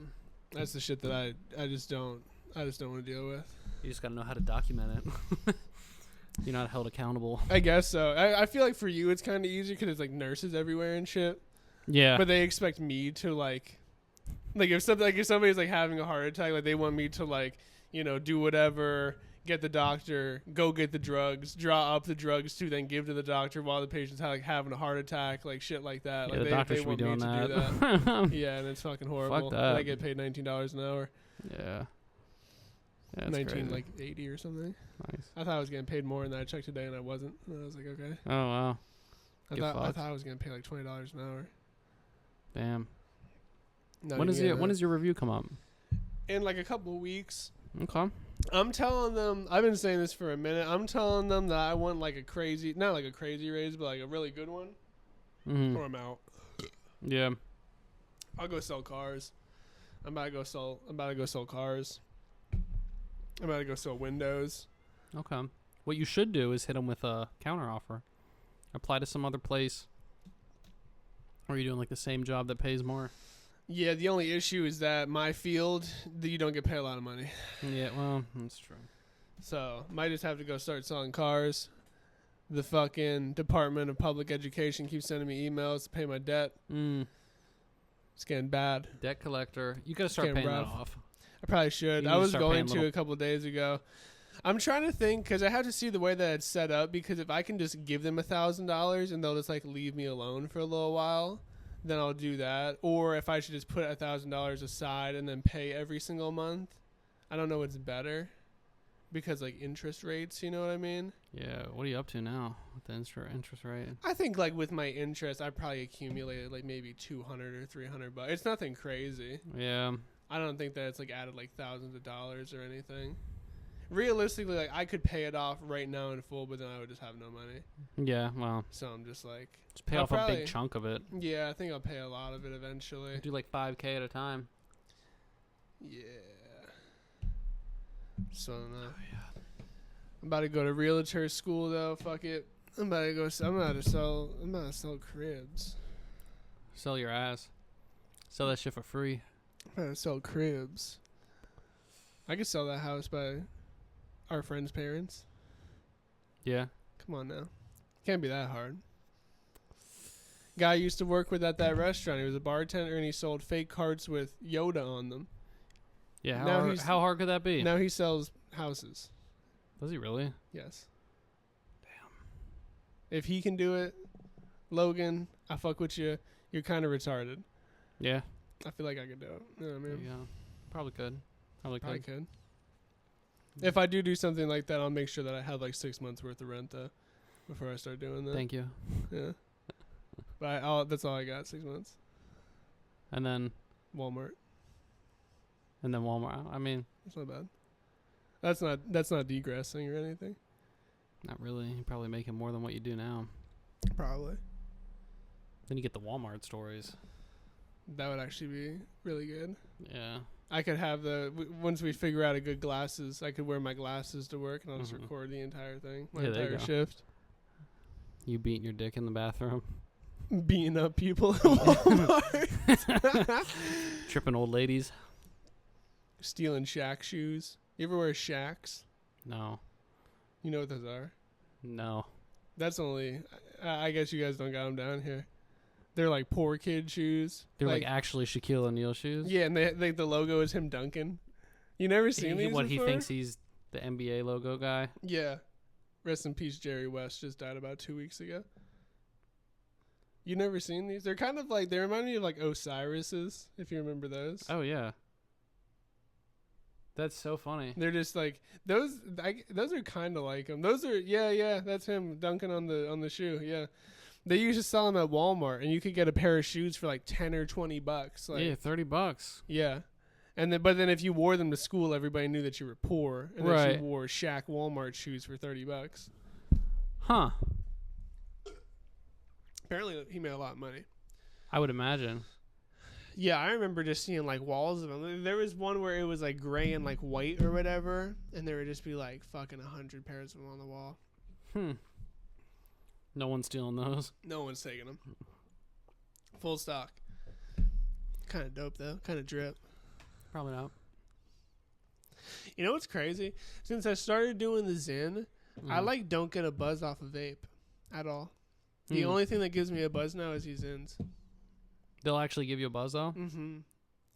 That's the shit that I just don't want to deal with. You just got to know how to document it. You're not held accountable. I guess so. I feel like for you it's kind of easier because it's like nurses everywhere and shit. Yeah. But they expect me to like if somebody's like having a heart attack, like they want me to like, do whatever, get the doctor, go get the drugs, draw up the drugs to then give to the doctor while the patient's having a heart attack, like shit like that. Yeah, like the doctor should be doing to do that. Yeah, and it's fucking horrible. Fuck that. And I get paid $19 an hour. Yeah. Yeah, 19 crazy. like 80 or something. Nice. I thought I was getting paid more than that. I checked today and I wasn't. And I was like, okay. Oh, wow. I thought I was getting paid like $20 an hour. Damn. Not When even does your review come up? in like a couple of weeks. Okay. I'm telling them, I've been saying this for a minute. I'm telling them that I want like not like a crazy raise, but like a really good one. Mm-hmm. Or I'm out. Yeah. I'll go sell cars. I'm about to go sell cars. I'm about to go sell windows. Okay. What you should do is hit them with a counter offer. Apply to some other place. Or are you doing like the same job that pays more? Yeah, the only issue is that my field, you don't get paid a lot of money. Yeah, well, that's true. So, might just have to go start selling cars. The fucking Department of Public Education keeps sending me emails to pay my debt. It's getting bad. Debt collector. You gotta start paying that off. I probably should. I was going to a couple days ago. I'm trying to think because I have to see the way that it's set up, because if I can just give them $1,000 and they'll just like leave me alone for a little while, then I'll do that. Or if I should just put $1,000 aside and then pay every single month. I don't know what's better because like interest rates, you know what I mean? Yeah. What are you up to now with the interest rate? I think like with my interest, I probably accumulated like maybe $200 or $300, but it's nothing crazy. Yeah. I don't think that it's like added like thousands of dollars or anything. Realistically, like I could pay it off right now in full, but then I would just have no money. Yeah, well. So I'm just like, just pay off a big chunk of it. Yeah, I think I'll pay a lot of it eventually. Do like $5,000 at a time. Yeah. So I don't know. Oh, yeah. I'm about to go to realtor school though. Fuck it. I'm about to sell cribs. Sell your ass. Sell that shit for free. I'm trying to sell cribs. I could sell that house by our friend's parents. Yeah. Come on now. Can't be that hard. Guy I used to work with at that restaurant. He was a bartender and he sold fake carts with Yoda on them. Yeah. Now How hard could that be? Now he sells houses. Does he really? Yes. Damn. If he can do it, Logan, I fuck with you. You're kind of retarded. Yeah. I feel like I could do it. You know what I mean? Yeah. Probably could. Probably could. If I do something like that, I'll make sure that I have like 6 months worth of rent though, before I start doing that. Thank you. Yeah. But that's all I got. 6 months. And then Walmart. I mean, That's not bad. That's not degressing or anything. not really. You're probably making more than what you do now. Probably. Then you get the Walmart stories. That would actually be really good. Yeah. I could have once we figure out a good glasses, I could wear my glasses to work and I'll just record the entire thing, my entire shift. You beating your dick in the bathroom. Beating up people at Walmart. Tripping old ladies. Stealing Shaq shoes. You ever wear Shaqs? No. You know what those are? No. That's only, I guess you guys don't got them down here. They're like poor kid shoes. They're like actually Shaquille O'Neal shoes? Yeah, and the logo is him dunking. You never seen these What, before? he thinks he's the NBA logo guy? Yeah. Rest in peace, Jerry West just died about 2 weeks ago. You never seen these? They're kind of like, they remind me of like Osiris's, if you remember those. Oh, yeah. That's so funny. They're just like, those are kind of like him. Those are, yeah, that's him dunking on the shoe, yeah. They used to sell them at Walmart, and you could get a pair of shoes for like 10 or 20 bucks. Like, yeah, $30. Yeah. But then if you wore them to school, everybody knew that you were poor, and that you wore Shaq Walmart shoes for $30. Huh. Apparently, he made a lot of money. I would imagine. Yeah, I remember just seeing like walls of them. There was one where it was like gray and like white or whatever, and there would just be like fucking 100 pairs of them on the wall. No one's stealing those. No one's taking them. Full stock. Kind of dope though. Kind of drip. Probably not. You know what's crazy? Since I started doing the Zen, I like don't get a buzz off a vape at all. The only thing that gives me a buzz now is these Zens. They'll actually give you a buzz though? Mm-hmm.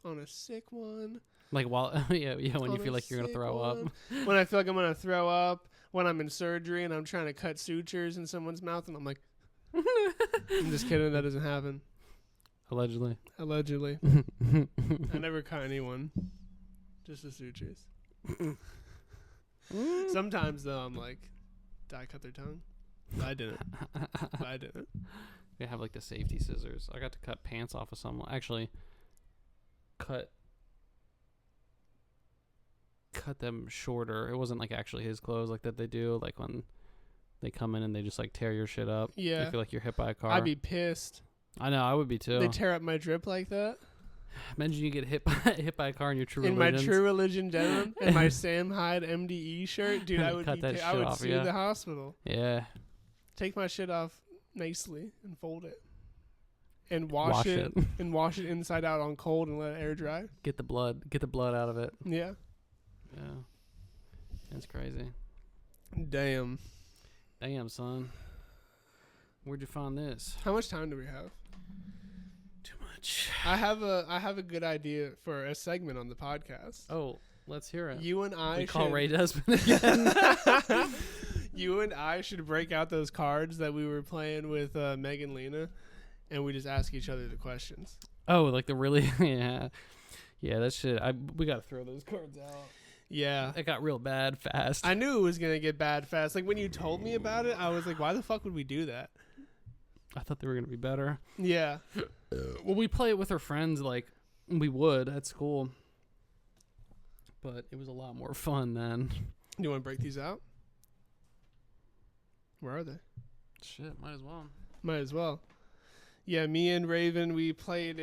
On a sick one. Like while yeah, when you feel like you're gonna throw up. When I feel like I'm gonna throw up. When I'm in surgery and I'm trying to cut sutures in someone's mouth and I'm like, I'm just kidding. That doesn't happen. Allegedly. I never cut anyone. Just the sutures. Sometimes though, I'm like, did I cut their tongue? I didn't. They have like the safety scissors. I got to cut pants off of someone. Actually, cut them shorter. It wasn't like actually his clothes like that they do. Like when they come in and they just like tear your shit up. Yeah. You feel like you're hit by a car. I'd be pissed. I know. I would be too. They tear up my drip like that. Imagine you get hit by a car in your True Religion. In my True Religion denim and my Sam Hyde MDE shirt, dude, I would Cut that I shit would off, sue yeah. the hospital. Yeah. Take my shit off nicely and fold it. And wash it and wash it inside out on cold and let it air dry. Get the blood out of it. Yeah. Yeah. That's crazy. Damn, son. Where'd you find this? how much time do we have? Too much. I have a good idea for a segment on the podcast. Oh, let's hear it. You and I call should, Ray Desmond again. You and I should break out those cards that we were playing with Meg and Lena, and we just ask each other the questions. Oh, like the really yeah, that shit. We gotta throw those cards out. Yeah. It got real bad fast. I knew it was gonna get bad fast. Like when you told me about it, I was like, why the fuck would we do that? I thought they were gonna be better. Yeah. Well, we play it with our friends like we would at school, but it was a lot more fun then. You want to break these out? Where are they? Shit, might as well. Might as well. Yeah, me and Raven, we played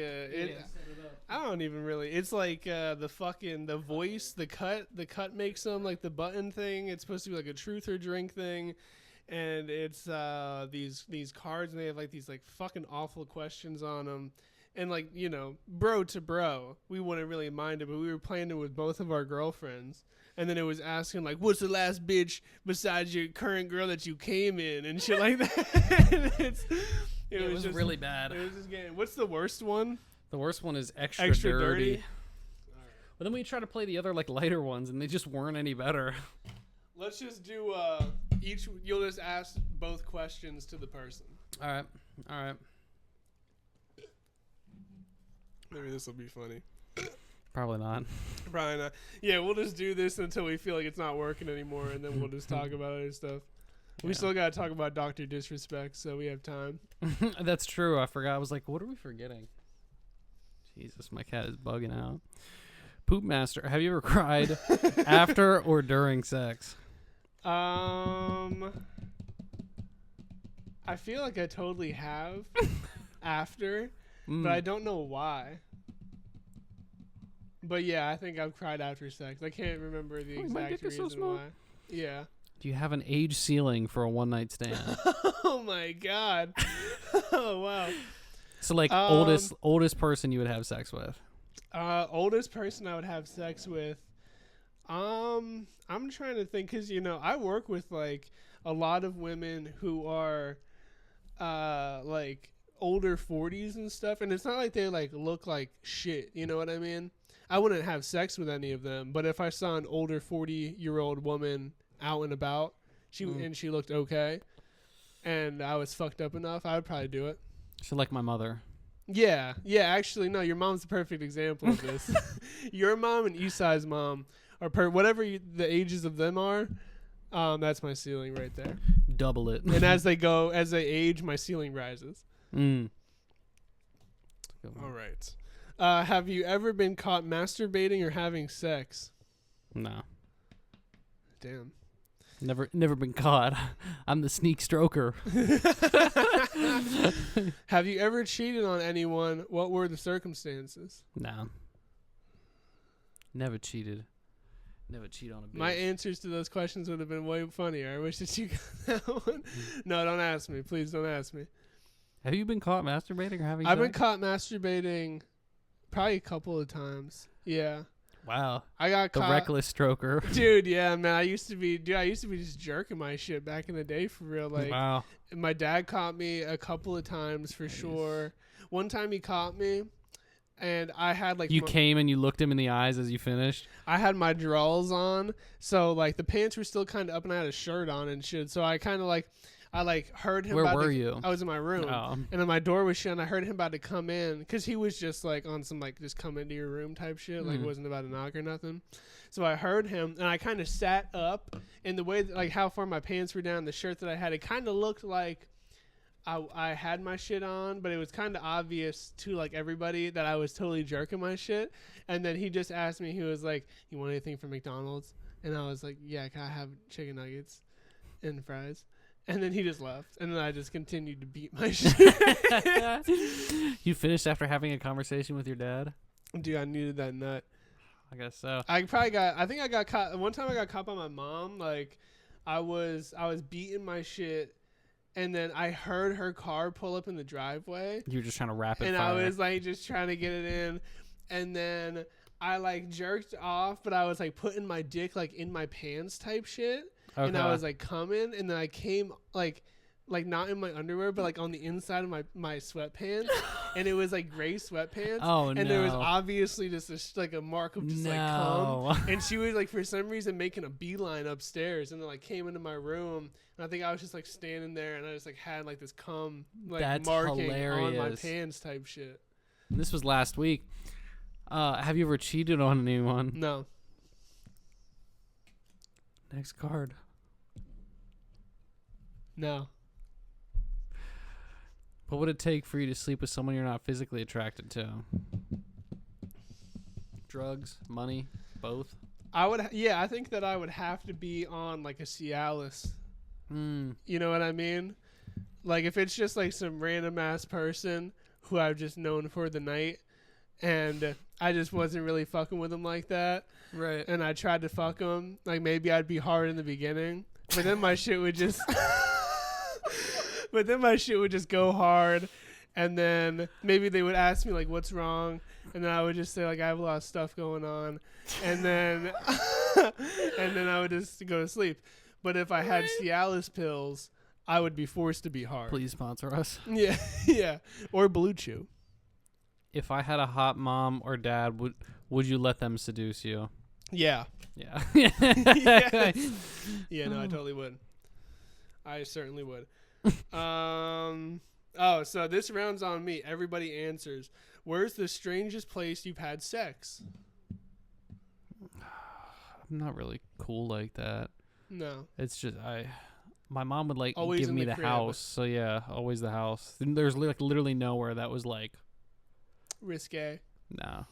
I don't even really. It's like the voice, the cut makes them like the button thing. It's supposed to be like a truth or drink thing. and it's these cards, and they have like these like fucking awful questions on them. And like, you know, bro to bro, we wouldn't really mind it, but we were playing it with both of our girlfriends. And then it was asking like, what's the last bitch besides your current girl that you came in and shit like that. It was just really bad. It was just getting, what's the worst one? The worst one is extra dirty. Right. But then we try to play the other like lighter ones, and they just weren't any better. Let's just do each. You'll just ask both questions to the person. All right. Maybe this will be funny. Probably not. Probably not. Yeah, we'll just do this until we feel like it's not working anymore, and then we'll just talk about other stuff. We still got to talk about Dr. Disrespect, so we have time. That's true. I forgot. I was like, what are we forgetting? Jesus, my cat is bugging out. Poop Master, have you ever cried after or during sex? I feel like I totally have after, but I don't know why. But yeah, I think I've cried after sex. I can't remember the exact reason why. Yeah. Do you have an age ceiling for a one-night stand? Oh my god. Oh wow. So like oldest person you would have sex with? Oldest person I would have sex with. I'm trying to think, because, you know, I work with like a lot of women who are like older 40s and stuff, and it's not like they like look like shit, you know what I mean? I wouldn't have sex with any of them, but if I saw an older 40-year-old woman out and about, and she looked okay, and I was fucked up enough, I would probably do it. So like my mother. Yeah, actually, no, your mom's the perfect example of this. Your mom and Isai's mom are whatever the ages of them are, that's my ceiling right there. Double it. And as they age, my ceiling rises. All right. Have you ever been caught masturbating or having sex? No. Damn. Never been caught. I'm the sneak stroker. Have you ever cheated on anyone? What were the circumstances? No. Never cheated. Never cheat on a bitch. My answers to those questions would have been way funnier. I wish that you got that one. No, don't ask me. Please don't ask me. Have you been caught masturbating or having I've sex? been caught masturbating probably a couple of times. Yeah. Wow. I got caught. The reckless stroker. Dude, yeah, man. I used to be just jerking my shit back in the day for real. Like, wow. My dad caught me a couple of times for sure. One time he caught me, and I had like... You came and you looked him in the eyes as you finished? I had my drawers on, so like the pants were still kind of up, and I had a shirt on and shit. So I kind of like... I like heard him. Where were you? I was in my room, and then my door was shut, and I heard him about to come in, because he was just like on some like just come into your room type shit, like wasn't about to knock or nothing. So I heard him, and I kind of sat up, and the way that, like how far my pants were down, the shirt that I had, it kind of looked like I had my shit on, but it was kind of obvious to like everybody that I was totally jerking my shit. And then he just asked me, he was like, "You want anything from McDonald's?" And I was like, "Yeah, can I have chicken nuggets and fries?" And then he just left, and then I just continued to beat my shit. You finished after having a conversation with your dad? Dude, I needed that nut. I guess so. I think I got caught. One time I got caught by my mom. Like, I was beating my shit, and then I heard her car pull up in the driveway. You were just trying to rapid fire. And I was like just trying to get it in, and then I like jerked off, but I was like putting my dick like in my pants type shit. Okay. And I was like coming, and then I came like not in my underwear, but like on the inside of my sweatpants, and it was like gray sweatpants. Oh, and there was obviously just like a mark of just like cum. And she was like for some reason making a beeline upstairs, and then like came into my room, and I think I was just like standing there, and I just like had like this cum like That's marking hilarious. on my pants type shit. And this was last week. Have you ever cheated on anyone? No. Next card. No. What would it take for you to sleep with someone you're not physically attracted to? Drugs, money, both? I think that I would have to be on like a Cialis. You know what I mean? Like if it's just like some random ass person who I've just known for the night, and I just wasn't really fucking with him like that. Right. And I tried to fuck him. Like maybe I'd be hard in the beginning, but then my shit would just... But then my shit would just go hard, and then maybe they would ask me like, "What's wrong?" And then I would just say like, "I have a lot of stuff going on," and then and then I would just go to sleep. But if I had Cialis pills, I would be forced to be hard. Please sponsor us. Yeah, yeah, or Blue Chew. If I had a hot mom or dad, would you let them seduce you? Yeah. Yeah. Yes. Yeah, no, I totally would. I certainly would. Oh, so this round's on me. Everybody answers. Where's the strangest place you've had sex? I'm not really cool like that. No. It's just my mom would like Always give in me the the crib. house. So yeah, always the house. There's like literally nowhere that was like Risque. no.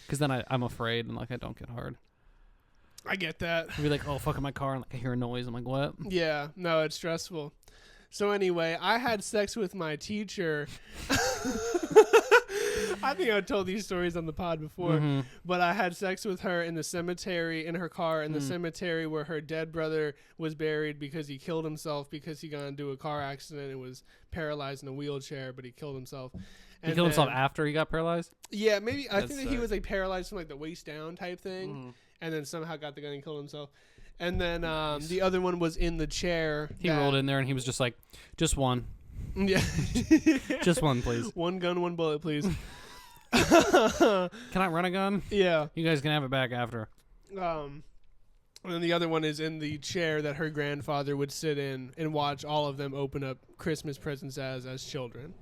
Because then I'm afraid and like I don't get hard. I get that. I'd be like, oh, fuck in my car, and like I hear a noise. I'm like, what? Yeah, no, it's stressful. So anyway, I had sex with my teacher. I think I told these stories on the pod before, Mm-hmm. but I had sex with her in the cemetery, in her car, in the cemetery where her dead brother was buried because he killed himself because he got into a car accident and was paralyzed in a wheelchair, but he killed himself. He killed himself after he got paralyzed? Yeah, maybe. I That's think that he sick. was like paralyzed from like the waist down type thing, and then somehow got the gun and killed himself. And then the other one was in the chair. He rolled in there and he was just like, just one. Yeah. Just one, please. One gun, one bullet, please. Can I run a gun? Yeah. You guys can have it back after. And then the other one is in the chair that her grandfather would sit in and watch all of them open up Christmas presents as children.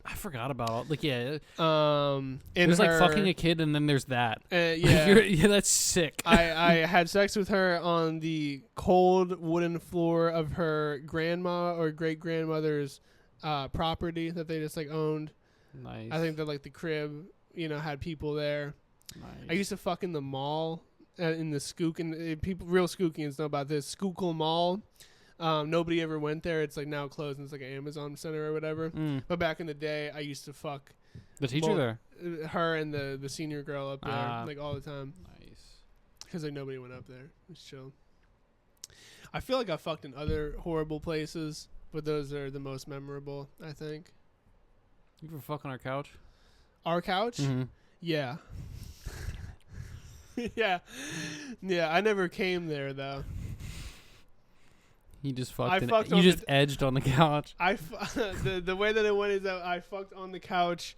I forgot about all. Like, yeah. There's like fucking a kid and then there's that. Yeah. Yeah, that's sick. I had sex with her on the cold wooden floor of her grandma or great grandmother's property that they just like owned. Nice. I think that like the crib, had people there. Nice. I used to fuck in the mall in the Skook, and people, real Skookians know about this Schuylkill Mall. Nobody ever went there. It's like now closed. And it's like an Amazon center or whatever. But back in the day, I used to fuck The teacher there. her and the senior girl up there like all the time. Nice. Because like nobody went up there. It was chill. I feel like I fucked in other horrible places, but those are the most memorable, I think. You ever fuck on our couch? Our couch? Mm-hmm. Yeah. Yeah. Yeah, I never came there, though. You just fucked. I in fucked you on just edged on the couch. The way that it went is that I fucked on the couch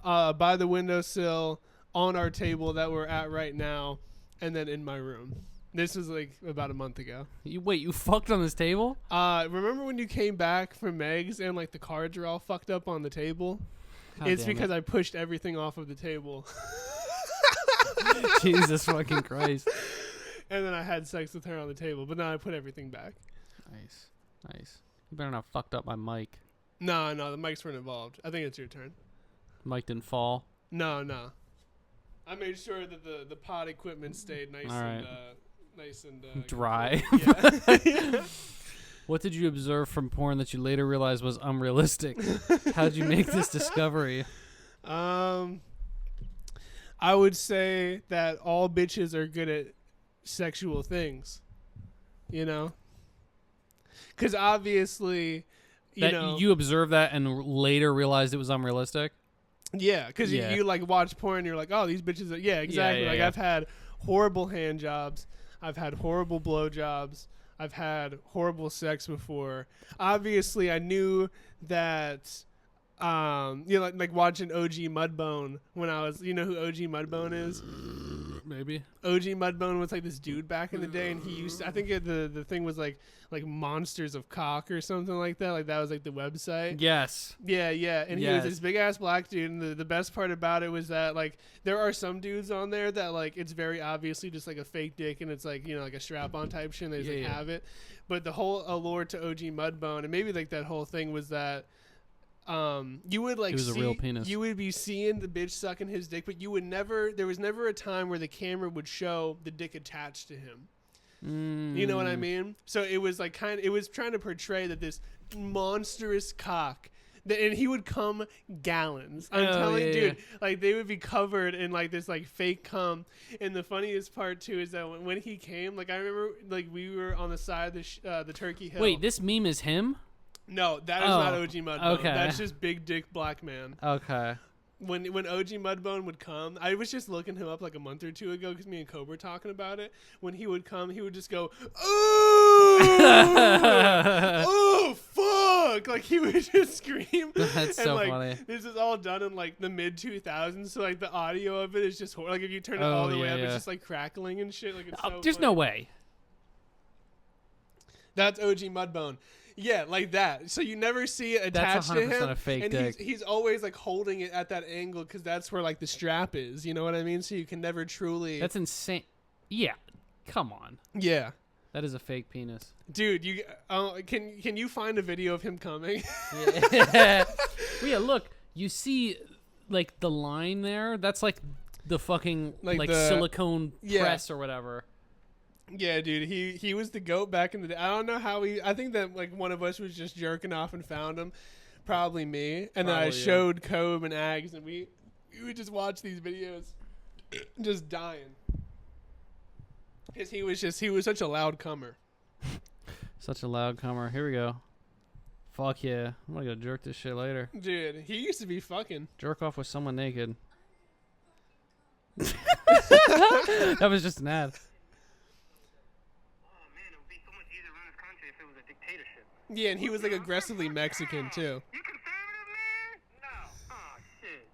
by the windowsill on our table that we're at right now, and then in my room. This was like about a month ago. You fucked on this table? Remember when you came back from Meg's and like the cards were all fucked up on the table? It's because I pushed everything off of the table. Jesus fucking Christ. And then I had sex with her on the table, but now I put everything back. Nice. You better not fucked up my mic. No, the mics weren't involved. I think it's your turn. Mic didn't fall. No. I made sure that the pod equipment stayed nice and dry. Yeah. What did you observe from porn that you later realized was unrealistic? How'd you make this discovery? I would say that all bitches are good at sexual things. Because obviously, you observed that and later realized it was unrealistic? Yeah, because you like watch porn and you're like, oh, these bitches are... Yeah, exactly. Yeah. I've had horrible hand jobs. I've had horrible blow jobs. I've had horrible sex before. Obviously, I knew that... like watching OG Mudbone when I was... You know who OG Mudbone is? Maybe. OG Mudbone was like this dude back in the day, and he used to, I think the thing was like Monsters of Cock or something like that. Like that was like the website. Yes. Yeah. And he was this big ass black dude, and the best part about it was that like there are some dudes on there that like it's very obviously just like a fake dick, and it's like like a strap on type shit, and they just have it. But the whole allure to OG Mudbone, and maybe like that whole thing was that you would like a real penis. You would be seeing the bitch sucking his dick, but there was never a time where the camera would show the dick attached to him. You know what I mean? So it was like it was trying to portray that this monstrous cock, and he would come gallons. I'm telling you, dude, like they would be covered in like this like fake cum. And the funniest part too is that when he came, like I remember like we were on the side of the Turkey Hill. Wait, this meme is him? No, that is not OG Mudbone. Okay. That's just big dick black man. Okay. When OG Mudbone would come, I was just looking him up like a month or two ago because me and Cobra were talking about it. When he would come, he would just go, oh fuck! Like he would just scream. That's so funny. This is all done in like the mid 2000s, so like the audio of it is just like if you turn it all the way up, it's just like crackling and shit. Like it's so there's funny. no way. That's OG Mudbone. Yeah, like that. So you never see it attached to him. That's 100% a fake and dick. He's always like holding it at that angle because that's where like the strap is. You know what I mean? So you can never truly. That's insane. Yeah, come on. Yeah, That is a fake penis. dude. You can you find a video of him coming? Yeah. Well, yeah, look, you see, like the line there. That's like the fucking Like like the- silicone Yeah. press or whatever. Yeah, dude. He was the goat back in the day. I don't know how he. I think that like one of us was just jerking off and found him. Probably me. And then I Probably, yeah. showed Cobe and Ags, and we would just watch these videos, just dying. Because he was such a loud comer. Such a loud comer. Here we go. Fuck yeah. I'm gonna go jerk this shit later. Dude, he used to be fucking. Jerk off with someone naked. That was just an ad. Oh man, it would be so much easier to run this country if it was a dictatorship. Yeah, and he was like aggressively Mexican too. You conservative, man? No. Oh shit.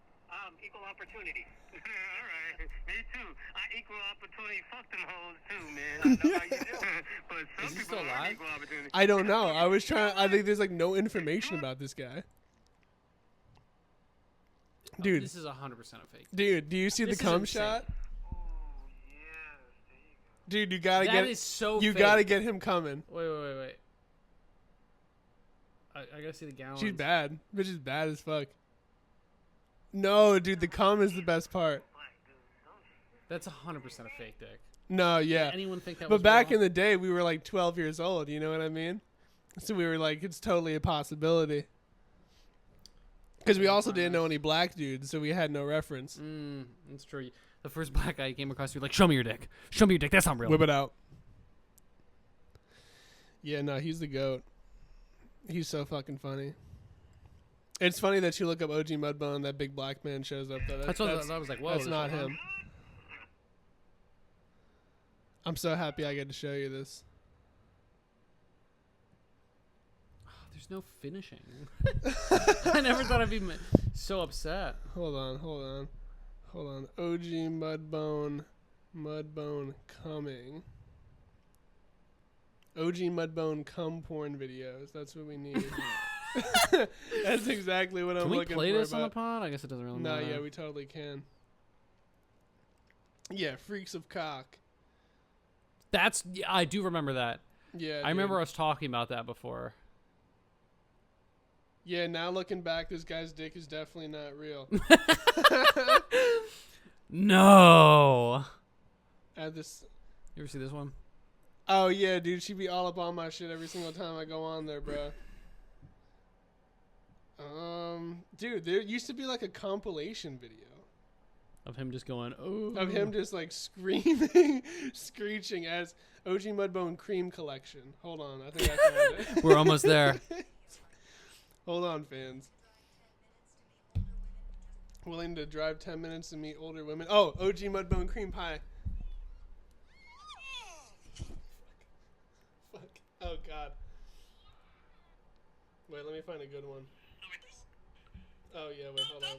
Equal opportunity. Alright. Me too. I equal opportunity fuck them hoes too, man. I know how you do it. But some Is he people still aren't alive? equal opportunity. I don't know. I think there's like no information about this guy. Dude, This is 100% a fake. dude, do you see This the is cum insane. shot? Oh yes. There you go. Dude, you gotta That get. is so You fake. gotta get him coming. Wait. I gotta see the gallons. She's bad. Bitch is bad as fuck. No, dude, the cum is the best part. That's 100% a fake dick. No, yeah. Anyone think that But was back real? in the day, we were like 12 years old. You know what I mean? So we were like, it's totally a possibility. Because we also didn't know any black dudes, so we had no reference. That's true. The first black guy you came across, you're like, show me your dick. Show me your dick. That's not real. Whip it out. Yeah, no, he's the GOAT. He's so fucking funny. It's funny that you look up OG Mudbone and that big black man shows up. Though. That's what I was like, whoa. That's this not is him. I'm so happy I get to show you this. There's no finishing. I never thought I'd be so upset. Hold on. OG Mudbone coming. OG Mudbone cum porn videos. That's what we need. That's exactly what I'm Can we looking play for. this on the pod? I guess it doesn't really No, matter. yeah, we totally can. Yeah, Freaks of Cock. Yeah, I do remember that. Yeah, I remember dude. us talking about that before. Yeah, now looking back, this guy's dick is definitely not real. No. This. You ever see this one? Oh yeah, dude, she be all up on my shit every single time I go on there, bro. Dude, there used to be like a compilation video Of him just going, oh. of him just like screaming, screeching as OG Mudbone Cream Collection. Hold on, I think I found it. We're almost there. Hold on, fans. Willing to drive 10 minutes to meet older women. Oh, OG Mudbone Cream Pie. Fuck. Oh, God. Wait, let me find a good one. Oh, yeah, wait, hold on.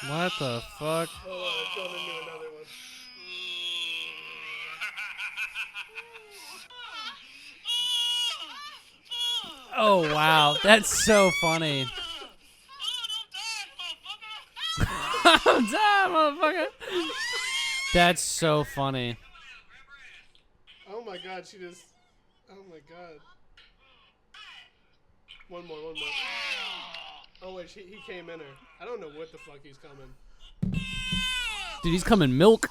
What the fuck? Hold on, it's going into another one. Oh, wow. That's so funny. I'm done, motherfucker. That's so funny. Oh, my God, she just... Oh, my God. One more. Oh, wait, he came in her. I don't know what the fuck he's coming. Dude, he's coming milk.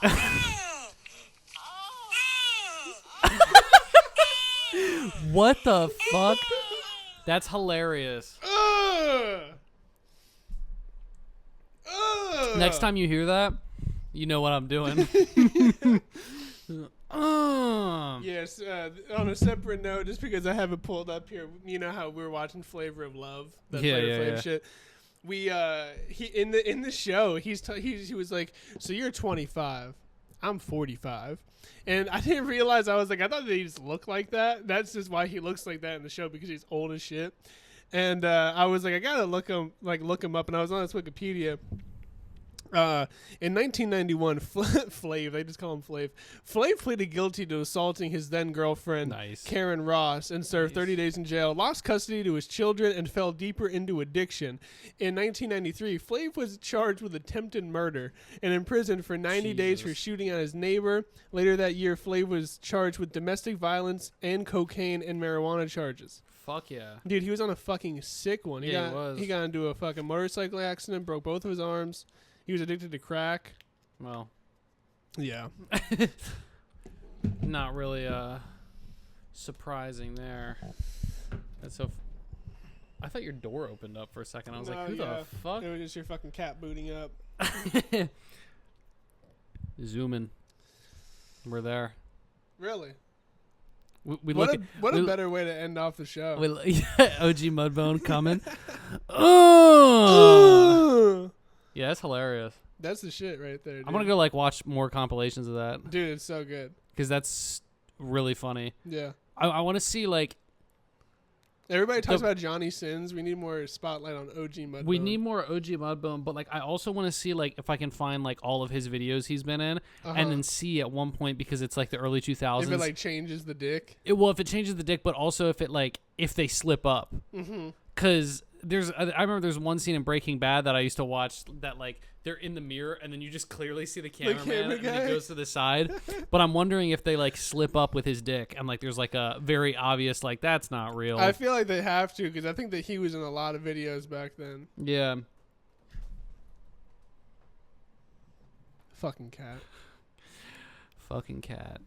What the fuck? That's hilarious. Ugh! Next time you hear that, You know what I'm doing. Yes. On a separate note, just because I have it pulled up here, you know how we're watching Flavor of Love, that Flavor Flav shit. We he in the show he was like, so you're 25, I'm 45, and I didn't realize, I was like, I thought they just look like that. That's just why he looks like that in the show, because he's old as shit. And I was like, I gotta look him up, and I was on his Wikipedia. In 1991, Flav, they just call him Flav. Flav pleaded guilty to assaulting his then girlfriend, Karen Ross, and served 30 days in jail, lost custody to his children, and fell deeper into addiction. In 1993, Flav was charged with attempted murder and imprisoned for 90 days for shooting at his neighbor. Later that year, Flav was charged with domestic violence and cocaine and marijuana charges. Fuck yeah. Dude, he was on a fucking sick one. He was. He got into a fucking motorcycle accident, broke both of his arms. He was addicted to crack. Well. Yeah. Not really surprising there. That's so... I thought your door opened up for a second. I was like, who the fuck? It was just your fucking cat booting up. Zoom in. We're there. Really? What a better way to end off the show. OG Mudbone coming. Oh! Yeah, that's hilarious. That's the shit right there, dude. I'm going to go watch more compilations of that. Dude, it's so good. Because that's really funny. Yeah. I want to see everybody talks about Johnny Sins. We need more spotlight on OG Mudbone. We need more OG Mudbone, but I also want to see if I can find all of his videos he's been in, and then see at one point, because it's the early 2000s. If it changes the dick. If it changes the dick, but also if it if they slip up. Because I remember there's one scene in Breaking Bad that I used to watch that they're in the mirror and then you just clearly see the cameraman and he goes to the side. But I'm wondering if they slip up with his dick and there's a very obvious that's not real. I feel like they have to, because I think that he was in a lot of videos back then. Yeah. Fucking cat. Fucking cat.